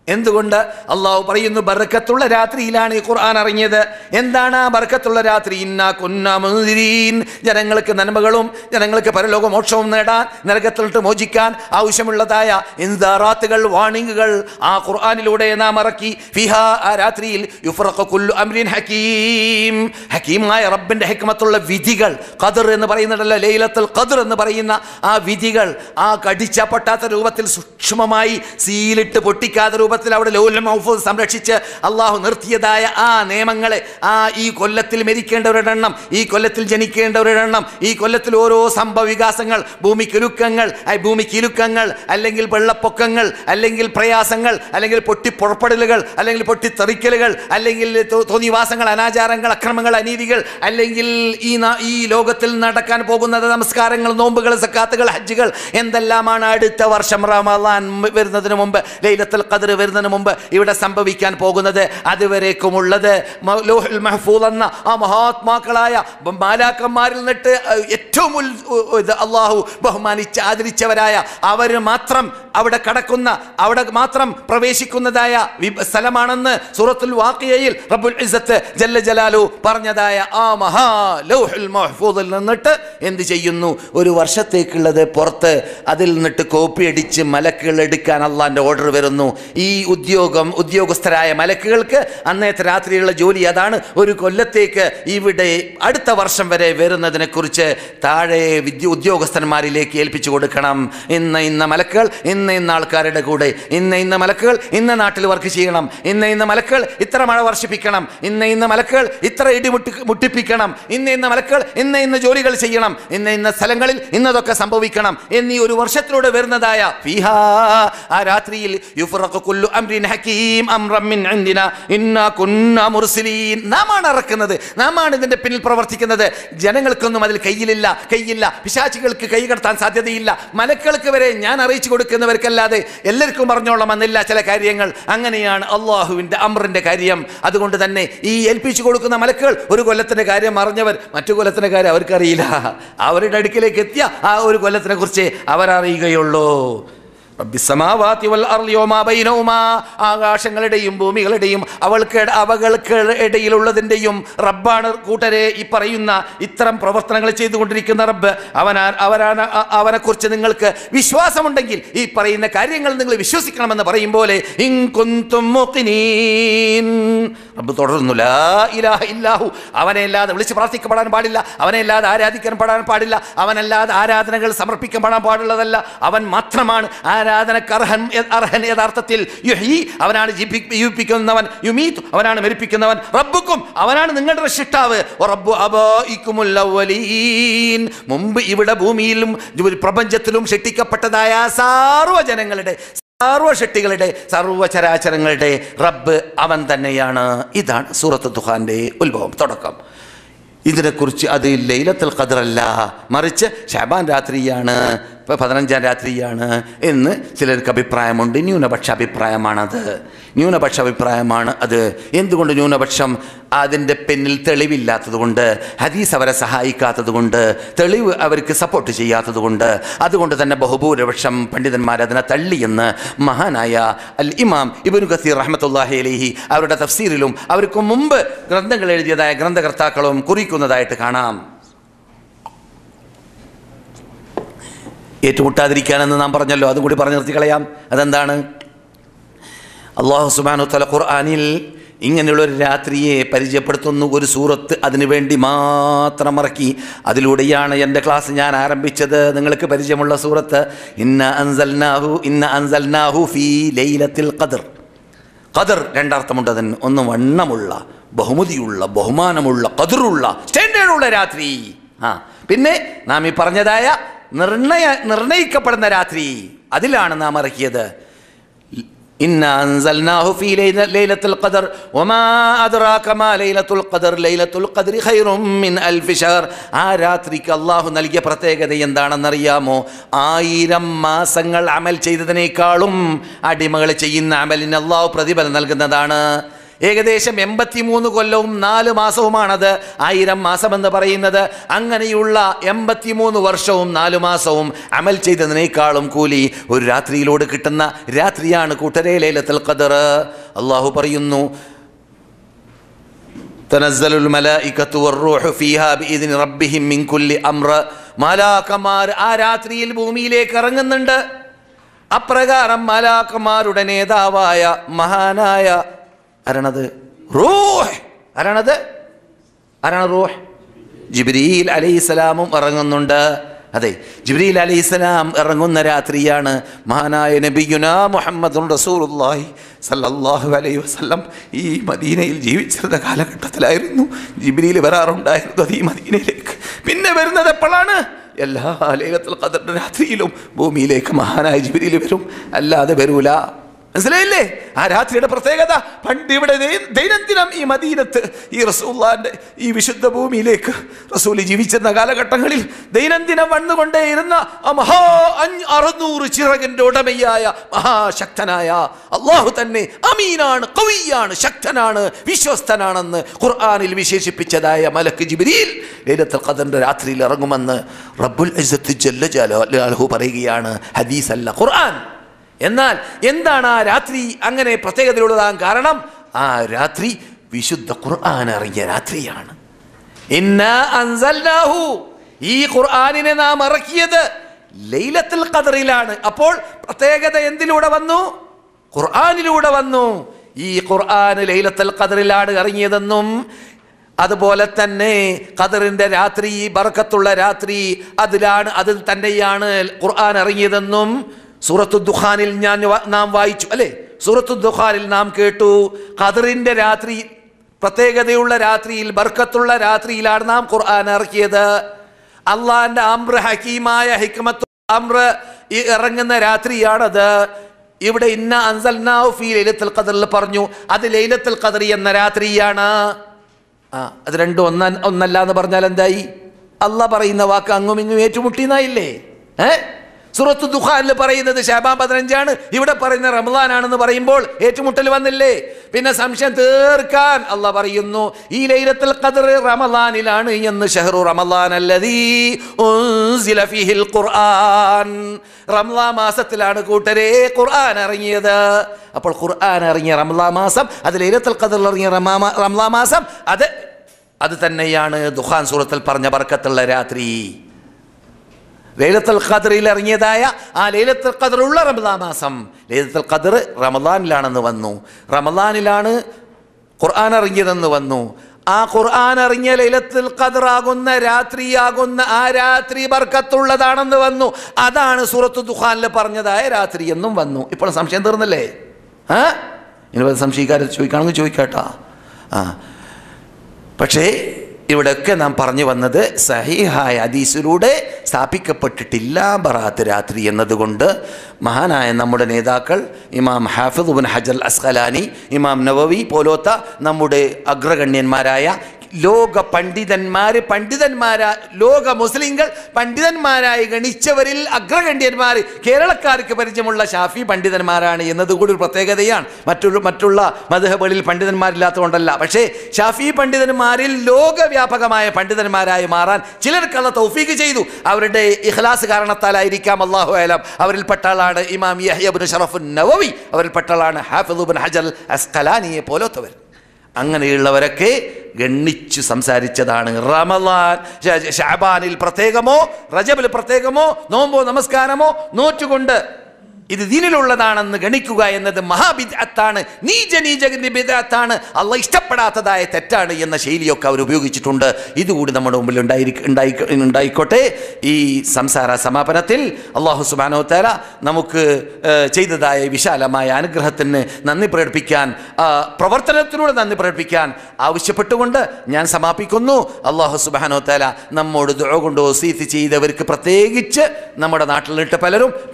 എന്തുകൊണ്ട്? അള്ളാഹു പറയുന്നു ബർക്കത്തുള്ള രാത്രിയിലാണ് ഈ ഖുർആൻ ഇറങ്ങിയത്. എന്താണ് ആ ബർക്കത്തുള്ള രാത്രി? ഇന്നാ കുന്നാ മുൻദിരീൻ, ജനങ്ങൾക്ക് നന്മകളും ജനങ്ങൾക്ക് പരലോക മോക്ഷവും നേടാൻ, നരകത്തിലിട്ട് മോചിക്കാൻ ആവശ്യമുള്ളതായ ഇൻദാറാത്തുകൾ, വാണിങ്ങുകൾ ആ ഖുർആനിലൂടെ നാം ഇറക്കി. ഫിഹാ, ആ രാത്രിയിൽ യുഫ്റഖു കുല്ലു അംരിൻ ഹകീം, ഹകീമായ റബ്ബിന്റെ ഹിക്മത്തുള്ള വിധികൾ, ഖദർ എന്ന് പറയുന്നതല്ല, ലൈലത്തുൽ ഖദർ എന്ന് പറയുന്ന ആ വിധികൾ, ആ കടിച്ച പൊട്ടാത്ത രൂപത്തിൽ സൂക്ഷ്മമായി സീലിട്ട് പൊട്ടിക്കാത്ത രൂപത്തിൽ അവിടെ ലൗഹുൽ മഹ്ഫൂസ് സംരക്ഷിച്ച് അള്ളാഹു നിർത്തിയതായ ആ നിയമങ്ങളെ, ആ ഈ കൊല്ലത്തിൽ മരിക്കേണ്ടവരുടെ എണ്ണം, ഈ കൊല്ലത്തിൽ ജനിക്കേണ്ടവരുടെ എണ്ണം, ഈ കൊല്ലത്തിൽ ഓരോ സംഭവ വികാസങ്ങൾ, ഭൂമിക്കിലുക്കങ്ങൾ, അല്ലെങ്കിൽ വെള്ളപ്പൊക്കങ്ങൾ, അല്ലെങ്കിൽ പ്രയാസങ്ങൾ, അല്ലെങ്കിൽ പൊട്ടിപ്പുറപ്പെടലുകൾ, അല്ലെങ്കിൽ പൊട്ടിത്തെറിക്കലുകൾ, അല്ലെങ്കിൽ തോന്നിവാസങ്ങൾ, അനാചാരങ്ങൾ, അക്രമങ്ങൾ, അനീതികൾ, അല്ലെങ്കിൽ ഈ ലോകത്തിൽ നടക്കാൻ പോകുന്നത് നമസ്കാരങ്ങൾ, നോമ്പുകൾ, സക്കാത്തുകൾ, ഹജ്ജുകൾ, എന്തെല്ലാമാണ് അടുത്ത വർഷം റമളാൻ വരുന്നതിന് മുമ്പ്, ലൈലത്തുൽ ഖദ്ർ വരുന്നതിന് മുമ്പ് ഇവിടെ സംഭവിക്കാൻ പോകുന്നത്. അതുവരേക്കുമുള്ളത് ലൗഹുൽ മഹ്ഫൂസ് എന്ന ആ മഹാത്മാക്കളായ മാലാക്കന്മാരിൽ നിന്നിട്ട് ഏറ്റവും അള്ളാഹു ബഹുമാനിച്ച് ആദരിച്ചവരായ അവർ മാത്രം അവിടെ കടക്കുന്ന, അവിടെ മാത്രം പ്രവേശിക്കുന്നതായ സ്ഥലമാണെന്ന് സൂറത്തുൽ വാഖിയയിൽ റബ്ബുൽ ഇസ്സത്ത് ജല്ല ജലാലു പറഞ്ഞതായ ആ മഹാ ലൗഹുൽ മഹ്ഫൂസിൽ നിന്നിട്ട് എന്ത് ചെയ്യുന്നു? ഒരു വർഷത്തേക്കുള്ളത് പുറത്ത് അതിൽ നിന്നിട്ട് കോപ്പി അടിച്ച് മലക്കുകൾ എടുക്കാൻ അള്ളാന്റെ ഓർഡർ വരുന്നു. ഈ ഉദ്യോഗസ്ഥരായ മലക്കുകൾക്ക് അന്നത്തെ രാത്രിയുള്ള ജോലി അതാണ്. ഒരു കൊല്ലത്തേക്ക് ഇവിടെ അടുത്ത വർഷം വരെ വരുന്നതിനെ കുറിച്ച് താഴെ ഉദ്യോഗസ്ഥന്മാരിലേക്ക് ഏൽപ്പിച്ചു കൊടുക്കണം. ഇന്ന മലക്കുകൾ ഇന്ന ആൾക്കാരുടെ കൂടെ, ഇന്ന മലക്കുകൾ ഇന്ന നാട്ടിൽ വർക്ക് ചെയ്യണം, ഇന്ന മലക്കുകൾ ഇത്ര മഴ വർഷിപ്പിക്കണം, ഇന്ന മലക്കുകൾ ഇത്ര മുട്ടിപ്പിക്കണം, ഇന്ന മലക്കുകൾ ഇന്ന ജോലികൾ ചെയ്യണം, ഇന്ന സ്ഥലങ്ങളിൽ ഇന്നതൊക്കെ സംഭവിക്കണം എന്നീ ഒരു വർഷത്തിലൂടെ വരുന്നതായ ഫീഹാ, ആ രാത്രിയിൽ യുഫ്റഖു കുല്ലു അംരിൻ ഹകീം അംറൻ മിൻ ഇൻദിനാ ഇന്നാ കുന്നാ മുർസിലീൻ, നാമാണ് ഇറക്കുന്നത്, നാമാണ് ഇതിന്റെ പിന്നിൽ പ്രവർത്തിക്കുന്നത്. ജനങ്ങൾക്കൊന്നും അതിൽ കയ്യില്ല, പിശാചികൾക്ക് കൈ കടത്താൻ സാധ്യതയില്ല. മലക്കൾക്ക് വരെ ഞാൻ അറിയിച്ചു കൊടുക്കുന്നവർക്കല്ലാതെ എല്ലാവർക്കും പറഞ്ഞോളാം എന്നില്ല ചില കാര്യങ്ങൾ. അങ്ങനെയാണ് അള്ളാഹുവിന്റെ അമ്രിന്റെ കാര്യം. അതുകൊണ്ട് തന്നെ ഈ ഏൽപ്പിച്ചു കൊടുക്കുന്ന മലക്കുകൾ ഒരു കൊല്ലത്തിന്റെ കാര്യം അറിഞ്ഞവർ മറ്റു കൊല്ലത്തിന്റെ കാര്യം അവർക്കറിയില്ല. അവരുടെ അടുക്കിലേക്ക് എത്തിയ ആ ഒരു കൊല്ലത്തിനെ കുറിച്ച് അവരറിയുകയുള്ളൂ. ആകാശങ്ങളുടെയും ഭൂമികളുടെയും അവകൾക്ക് ഇടയിലുള്ളതിൻ്റെയും റബ്ബാണ് കൂട്ടരെ ഈ പറയുന്ന ഇത്തരം പ്രവർത്തനങ്ങൾ ചെയ്തുകൊണ്ടിരിക്കുന്ന റബ്ബ്. അവനെ കുറിച്ച് നിങ്ങൾക്ക് വിശ്വാസമുണ്ടെങ്കിൽ ഈ പറയുന്ന കാര്യങ്ങൾ നിങ്ങൾ വിശ്വസിക്കണമെന്ന് പറയും പോലെ റബ്ബ് തുടർന്നു, ലാ ഇലാഹ ഇല്ലാഹു, അവനെ അല്ലാതെ വിളിച്ച് പ്രാർത്ഥിക്കപ്പെടാൻ പാടില്ല, അവനെ അല്ലാതെ ആരാധിക്കാൻ പാടില്ല, അവനല്ലാതെ ആരാധനകൾ സമർപ്പിക്കപ്പെടാൻ പാടുള്ളതല്ല. അവൻ മാത്രമാണ് ആരാധനക്ക് അർഹൻ. യഥാർത്ഥത്തിൽ യുഹ്യി, അവനാണ് ജീവിപ്പിക്കുന്നവൻ, യുമീതു, അവനാണ് മരിപ്പിക്കുന്നവൻ, റബ്ബുക്കും, അവനാണ് നിങ്ങളുടെ രക്ഷിതാവ്, റബ്ബു അബായിക്കുമുൽ അവ്വലീൻ, മുമ്പ് ഇവിടെ ഭൂമിയിലും പ്രപഞ്ചത്തിലും സൃഷ്ടിക്കപ്പെട്ടതായ സർവ്വജനങ്ങളുടെ, സർവ്വശക്തികളുടെ, സർവ്വചരാചരങ്ങളുടെ റബ്ബ് അവൻ തന്നെയാണ്. ഇതാണ് സൂറത്ത് ദുഖാന്റെ ഉത്ഭവം, തുടക്കം. ഇതിനെക്കുറിച്ച് അത് ലൈലത്തുൽ ഖദ്ർ അല്ല, മറിച്ച് ശഅബാൻ രാത്രിയാണ്, 15-ാം രാത്രിയാണ് എന്ന് ചിലർക്ക് അഭിപ്രായമുണ്ട്. ന്യൂനപക്ഷ അഭിപ്രായമാണത്, ന്യൂനപക്ഷ അഭിപ്രായമാണ് അത്. എന്തുകൊണ്ട് ന്യൂനപക്ഷം? അതിൻ്റെ പിന്നിൽ തെളിവില്ലാത്തത് കൊണ്ട്, ഹദീസ് അവരെ സഹായിക്കാത്തത് കൊണ്ട്, തെളിവ് അവർക്ക് സപ്പോർട്ട് ചെയ്യാത്തത് കൊണ്ട്. അതുകൊണ്ട് തന്നെ ബഹുഭൂരിപക്ഷം പണ്ഡിതന്മാർ അതിനെ തള്ളിയെന്ന് മഹാനായ അൽ ഇമാം ഇബ്നു കസീർ റഹ്മത്തുള്ളാഹി അലൈഹി അവരുടെ തഫ്സീറിലും അവർക്ക് മുമ്പ് ഗ്രന്ഥങ്ങൾ എഴുതിയതായ ഗ്രന്ഥകർത്താക്കളും കുറിക്കുന്നതായിട്ട് കാണാം. ഏറ്റുമുട്ടാതിരിക്കാനെന്ന് നാം പറഞ്ഞല്ലോ, അതും കൂടി പറഞ്ഞു നിർത്തി കളയാം. അതെന്താണ്? അല്ലാഹു സുബ്ഹാനഹു വ തആല ഖുർആനിൽ ഇങ്ങനെയുള്ളൊരു രാത്രിയെ പരിചയപ്പെടുത്തുന്നു. ഒരു സൂറത്ത് അതിനു വേണ്ടി മാത്രം ഇറക്കി. അതിലൂടെയാണ് എൻ്റെ ക്ലാസ് ഞാൻ ആരംഭിച്ചത്. നിങ്ങൾക്ക് പരിചയമുള്ള സൂറത്ത് ഇന്ന അൻസൽനാഹു ഫീ ലൈലത്തിൽ ഖദ്ർ. ഖദ്ർ രണ്ടർത്ഥമുണ്ട് അതിന്. ഒന്ന് വണ്ണമുള്ള, ബഹുമതിയുള്ള, ബഹുമാനമുള്ള, ഖദ്റുള്ള, സ്റ്റാൻഡേർഡുള്ള രാത്രി. പിന്നെ നാം ഈ പറഞ്ഞതായ നിർണയിക്കപ്പെടുന്ന രാത്രി, അതിലാണ് നാം ഇറക്കിയത്. ഇന്ന അൻസൽനാഹു ഫീ ലൈലത്തുൽ ഖദ്ർ വമാ അദ്റാക മാ ലൈലത്തുൽ ഖദ്ർ ലൈലത്തുൽ ഖദ്രി ഖൈറും മിൻ അൽഫി ശഹർ. ആ രാത്രിക്ക് അല്ലാഹു നൽകിയ പ്രത്യേകത എന്താണെന്നറിയാമോ? 1000 മാസങ്ങൾ അമൽ ചെയ്തതിനേക്കാളും അടിമകൾ ചെയ്യുന്ന അമലിന് അല്ലാഹു പ്രതിഫലം നൽകുന്നതാണ്. ഏകദേശം 83 കൊല്ലവും 4 മാസവുമാണത് 1000 മാസം എന്ന് പറയുന്നത്. അങ്ങനെയുള്ള 83 വർഷവും 4 മാസവും അമൽ ചെയ്തതിനേക്കാളും കൂലി ഒരു രാത്രിയിലൂടെ കിട്ടുന്ന രാത്രിയാണ് കൂട്ടരെ ലൈലത്തുൽ ഖദ്ർ. അല്ലാഹു പറയുന്നു, തനസ്സലുൽ മലായികത്തു വർ-റൂഹു ഫീഹാ ബിഇദ്നി റബ്ബിഹിം മിൻ കുല്ലി അംർ. മലാക്കമാർ ആ രാത്രിയിൽ ഭൂമിയിലേക്ക് ഇറങ്ങുന്നുണ്ട്. അപ്രകാരം മലാക്കമാരുടെ നേതാവായ മഹാനായ ആരാണത്? റൂഹ്. ആരാണ് റൂഹ്? ജിബ്രീൽ അലൈഹിസ്സലാമും ഇറങ്ങുന്നുണ്ട്. അതെ, ജിബ്രീൽ അലൈഹിസ്സലാം ഇറങ്ങുന്ന രാത്രിയാണ് മഹാനായ നബിയുനാ മുഹമ്മദുർ റസൂലുള്ളാഹി സല്ലല്ലാഹു അലൈഹി വസല്ലം ഈ മദീനയിൽ ജീവിച്ചിരുന്ന കാലഘട്ടത്തിലായിരുന്നു ജിബ്രീൽ വരാറുണ്ടായിരുന്നത് ഈ മദീനയിലേക്ക്. പിന്നെ വരുന്നത് എപ്പോഴാണ്? എല്ലാ ലൈലത്തുൽ ഖദ്റിന്റെ രാത്രിയിലും ഭൂമിയിലേക്ക് മഹാനായ ജിബ്രീൽ വരും, അല്ലാതെ വരൂല. മനസ്സിലായില്ലേ? ആ രാത്രിയുടെ പ്രത്യേകത. പണ്ട് ഇവിടെ ദൈനംദിനം ഈ മദീനത്ത് ഈ റസൂലുള്ളാഹിന്റെ ഈ വിശുദ്ധ ഭൂമിയിലേക്ക് റസൂൽ ജീവിച്ചിരുന്ന കാലഘട്ടങ്ങളിൽ ദൈനംദിനം വന്നുകൊണ്ടേയിരുന്ന 600 ചിറകിന്റെ ഉടമയായ മഹാശക്തനായ അള്ളാഹു തന്നെ അമീനാണ്, ഖവിയാണ്, ശക്തനാണ്, വിശ്വസ്തനാണെന്ന് ഖുർആനിൽ വിശേഷിപ്പിച്ചതായ മലക്ക് ജിബ്രീൽ ലൈലത്തുൽ ഖദ്റിന്റെ രാത്രിയിൽ ഇറങ്ങുമെന്ന് റബ്ബുൽ ഇസ്സത്ത് ജല്ല ജലാലുഹു പറയുകയാണ്. ഹദീസ് അല്ല, ഖുർആൻ. എന്നാൽ എന്താണ് ആ രാത്രി അങ്ങനെ പ്രത്യേകതയുള്ളതാകാൻ കാരണം? ആ രാത്രി വിശുദ്ധ ഖുർആൻ ഇറങ്ങിയ രാത്രിയാണ്. ഇന്നാ അൻസൽനാഹു, ഈ ഖുർആനിനെ നാം ഇറക്കിയത് ലൈലത്തുൽ ഖദ്റിലാണ്. അപ്പോൾ പ്രത്യേകത എന്തിലൂടെ വന്നു? ഖുർആനിലൂടെ വന്നു. ഈ ഖുർആൻ ലൈലത്തുൽ ഖദ്റിലാണ് ഇറങ്ങിയതെന്നും അതുപോലെ തന്നെ ഖദ്റിന്റെ രാത്രി, ബർക്കത്തുള്ള രാത്രി, അതിൽ തന്നെയാണ് ഖുർആൻ ഇറങ്ങിയതെന്നും സൂറത്തു ദുഖാനിൽ നാം വായിച്ചു അല്ലേ? സൂറത്തു ദുഖാനിൽ നാം കേട്ടു, ഖദ്റിന്റെ രാത്രി, പ്രത്യേകതയുള്ള രാത്രിയിൽ, ബർക്കത്തുള്ള രാത്രിയിലാണ് നാം ഖുർആൻ ഇറക്കിയത്. അള്ളാന്റെ അംർ, ഹക്കീമായ ഹിക്മത്ത് അംർ ഇറങ്ങുന്ന രാത്രിയാണത്. ഇവിടെ ഇന്ന അൻസൽനാഹു ഫീ ലൈലത്തുൽ ഖദ്റിൽ പറഞ്ഞു, അത് ലൈലത്തുൽ ഖദ്ർ എന്ന രാത്രിയാണ്. അത് രണ്ടും ഒന്നല്ല എന്ന് പറഞ്ഞാൽ എന്തായി? അള്ളാഹ് പറയുന്ന വാക്ക് അങ്ങും ഇങ്ങും ഏറ്റുമുട്ടിയെന്നായില്ലേ? സൂറത്തു ദുഖാനിൽ പറയുന്നത് ശഅബാൻ 15 ഇവിടെ പറയുന്ന റമളാനാണെന്ന് പറയുമ്പോൾ ഏറ്റുമുട്ടൽ വന്നില്ലേ? പിന്നെ സംശയം തീർക്കാൻ അള്ളാഹ് പറയുന്നു, ഈ ലൈലത്തുൽ ഖദ്ർ റമളാനിലാണ് എന്ന്. ഷഹ്റു റമളാൻ അല്ലദീ ഉൻസില ഫീഹിൽ ഖുർആൻ. റമളാൻ മാസത്തിലാണ് കൂട്ടരെ ഖുർആൻ ഇറങ്ങിയത്. അപ്പോൾ ഖുർആൻ ഇറങ്ങിയ റമളാൻ മാസം, അത് ലൈലത്തുൽ ഖദ്റിൽ ഇറങ്ങിയ റമളാൻ മാസം, അത് തന്നെയാണ് ദുഖാൻ സൂറത്തിൽ പറഞ്ഞ ബർക്കത്തുള്ള രാത്രി. ലൈലത്തുൽ ഖദ്റിൽ ഇറങ്ങിയതായ ആ ലൈലത്തുൽ ഖദ്റുള്ള റമളാൻ മാസം, ലൈലത്തുൽ ഖദ്ർ റമളാനിലാണെന്ന് വന്നു. റമളാനിലാണ് ഖുർആൻ ഇറങ്ങിയതെന്ന് വന്നു. ആ ഖുർആൻ ഇറങ്ങിയ ലൈലത്തുൽ ഖദ്ർ ആകുന്ന രാത്രിയാകുന്ന ആ രാത്രി ബർക്കത്തുള്ളതാണെന്ന് വന്നു. അതാണ് സൂറത്തു ദുഖാനിൽ പറഞ്ഞതായ രാത്രി എന്നും വന്നു. ഇപ്പോൾ സംശയം തീർന്നല്ലേ? ഇനി സംശയിക്കാതെ ചോദിക്കുകയാണെങ്കിൽ ചോദിക്കാട്ടാ. പക്ഷേ ഇവിടെയൊക്കെ നാം പറഞ്ഞു വന്നത് സഹീഹായ ഹദീസിലൂടെ സ്ഥാപിക്കപ്പെട്ടിട്ടില്ല ബറാത്ത് രാത്രി എന്നതുകൊണ്ട് മഹാനായ നമ്മുടെ നേതാക്കൾ ഇമാം ഹാഫിദ് ഇബ്നു ഹജർ അസ്ഖലാനി, ഇമാം നവവി പോലോത്ത നമ്മുടെ അഗ്രഗണ്യന്മാരായ ലോക ലോക മുസ്ലിങ്ങൾ പണ്ഡിതന്മാരായി ഗണിച്ചവരിൽ അഗ്രഗണ്യന്മാർ കേരളക്കാർക്ക് പരിചയമുള്ള ഷാഫി പണ്ഡിതന്മാരാണ് എന്നതുകൂടി ഒരു പ്രത്യേകതയാണ്. മറ്റുള്ള മദ്ഹബുകളിൽ പണ്ഡിതന്മാരില്ലാത്തതുകൊണ്ടല്ല. പക്ഷേ ഷാഫി പണ്ഡിതന്മാരിൽ ലോകവ്യാപകമായ പണ്ഡിതന്മാരായി മാറാൻ ചിലർക്ക് അല്ലാഹു തൗഫീഖ് ചെയ്തു. അവരുടെ ഇഖ്ലാസ് കാരണത്താലായിരിക്കാം, അല്ലാഹു അലം. അവരിൽപ്പെട്ട ആളാണ് ഇമാം യഹ്യ ഇബ്നു ശറഫ് നവവി, അവരിൽപ്പെട്ട ആളാണ് ഹാഫിദ് ഇബ്നു ഹജർ അസ്ഖലാനിയെ പോലത്തവർ. അങ്ങനെയുള്ളവരൊക്കെ ഗണ്ണിച്ചു സംസാരിച്ചതാണ്. റമളാൻ ശഅബാനിൽ പ്രത്യേകമോ റജബിൽ പ്രത്യേകമോ നോമ്പോ നമസ്കാരമോ നോറ്റുകൊണ്ട് ഇത് ദീനിലുള്ളതാണെന്ന് ഗണിക്കുക എന്നത് മഹാബിദ്അത്താണ്, നീച ബിദ്അത്താണ്, അള്ളാഹ് ഇഷ്ടപ്പെടാത്തതായ തെറ്റാണ് എന്ന ശൈലിയൊക്കെ അവർ ഉപയോഗിച്ചിട്ടുണ്ട്. ഇതുകൂടി നമ്മുടെ മുമ്പിൽ ഉണ്ടായിക്കോട്ടെ. ഈ സംസാര സമാപനത്തിൽ അല്ലാഹു സുബ്ഹാനഹു വ തആല നമുക്ക് ചെയ്തതായ വിശാലമായ അനുഗ്രഹത്തിന് നന്ദി പ്രകടിപ്പിക്കാൻ, പ്രവർത്തനത്തിലൂടെ നന്ദി പ്രകടിപ്പിക്കാൻ ആവശ്യപ്പെട്ടുകൊണ്ട് ഞാൻ സമാപിക്കുന്നു. അല്ലാഹു സുബ്ഹാനഹു വ തആല നമ്മോട് ദുആ കൊണ്ട് വസീയത്ത് ചെയ്തവർക്ക്, പ്രത്യേകിച്ച് നമ്മുടെ നാട്ടിലിട്ട്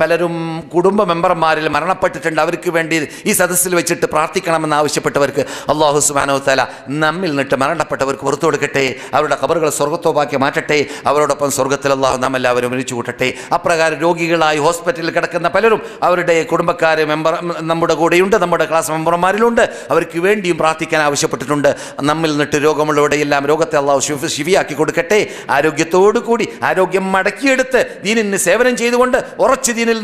പലരും കുടുംബ മെമ്പർമാരിൽ മരണപ്പെട്ടിട്ടുണ്ട്, അവർക്ക് വേണ്ടി ഈ സദസ്സിൽ വെച്ചിട്ട് പ്രാർത്ഥിക്കണമെന്ന് ആവശ്യപ്പെട്ടവർക്ക് അല്ലാഹു സുബ്ഹാനഹു വ തആല നമ്മിൽ നിന്നിട്ട് മരണപ്പെട്ടവർക്ക് പുറത്തു കൊടുക്കട്ടെ, അവരുടെ ഖബറുകൾ സ്വർഗ്ഗത്തോപ്പാക്കി മാറ്റട്ടെ, അവരോടൊപ്പം സ്വർഗ്ഗത്തിൽ അല്ലാഹു നാം എല്ലാവരും ഒരുമിച്ച് കൂട്ടട്ടെ. അപ്രകാരം രോഗികളായി ഹോസ്പിറ്റലിൽ കിടക്കുന്ന പലരും അവരുടെ കുടുംബക്കാർ നമ്മുടെ കൂടെയുണ്ട്, നമ്മുടെ ക്ലാസ് മെമ്പർമാരിലുണ്ട്, അവർക്ക് വേണ്ടിയും പ്രാർത്ഥിക്കാൻ ആവശ്യപ്പെട്ടിട്ടുണ്ട്. നമ്മിൽ നിന്നിട്ട് രോഗമുള്ളവരുടെയെല്ലാം രോഗത്തെ അല്ലാഹു ശിഫിയാക്കി കൊടുക്കട്ടെ. ആരോഗ്യത്തോടു കൂടി ആരോഗ്യം മടക്കിയെടുത്ത് ദീനിന് സേവനം ചെയ്തുകൊണ്ട് ഉറച്ചു ദീനിൽ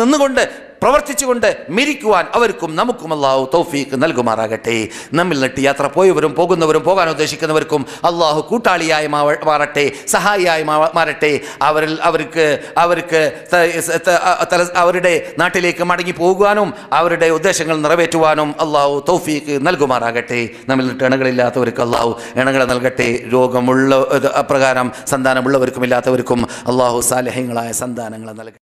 നിന്നുകൊണ്ട് പ്രവർത്തിച്ചുകൊണ്ട് മരിക്കുവാൻ അവർക്കും നമുക്കും അല്ലാഹു തൗഫീഖ് നൽകുമാറാകട്ടെ. നമ്മിൽ നിന്നിട്ട് യാത്ര പോയവരും പോകുന്നവരും പോകാൻ ഉദ്ദേശിക്കുന്നവർക്കും അല്ലാഹു കൂട്ടാളിയായി മാറട്ടെ, സഹായിയായി മാറട്ടെ. അവർക്ക് അവരുടെ നാട്ടിലേക്ക് മടങ്ങി പോകുവാനും അവരുടെ ഉദ്ദേശങ്ങൾ നിറവേറ്റുവാനും അല്ലാഹു തൗഫീഖ് നൽകുമാറാകട്ടെ. നമ്മിൽ നിന്നിട്ട് ഇണകളില്ലാത്തവർക്ക് അല്ലാഹു ഇണകളെ നൽകട്ടെ. രോഗമുള്ള അപ്രകാരം സന്താനമുള്ളവർക്കും ഇല്ലാത്തവർക്കും അല്ലാഹു സാലിഹീങ്ങളായ സന്താനങ്ങളെ നൽകട്ടെ.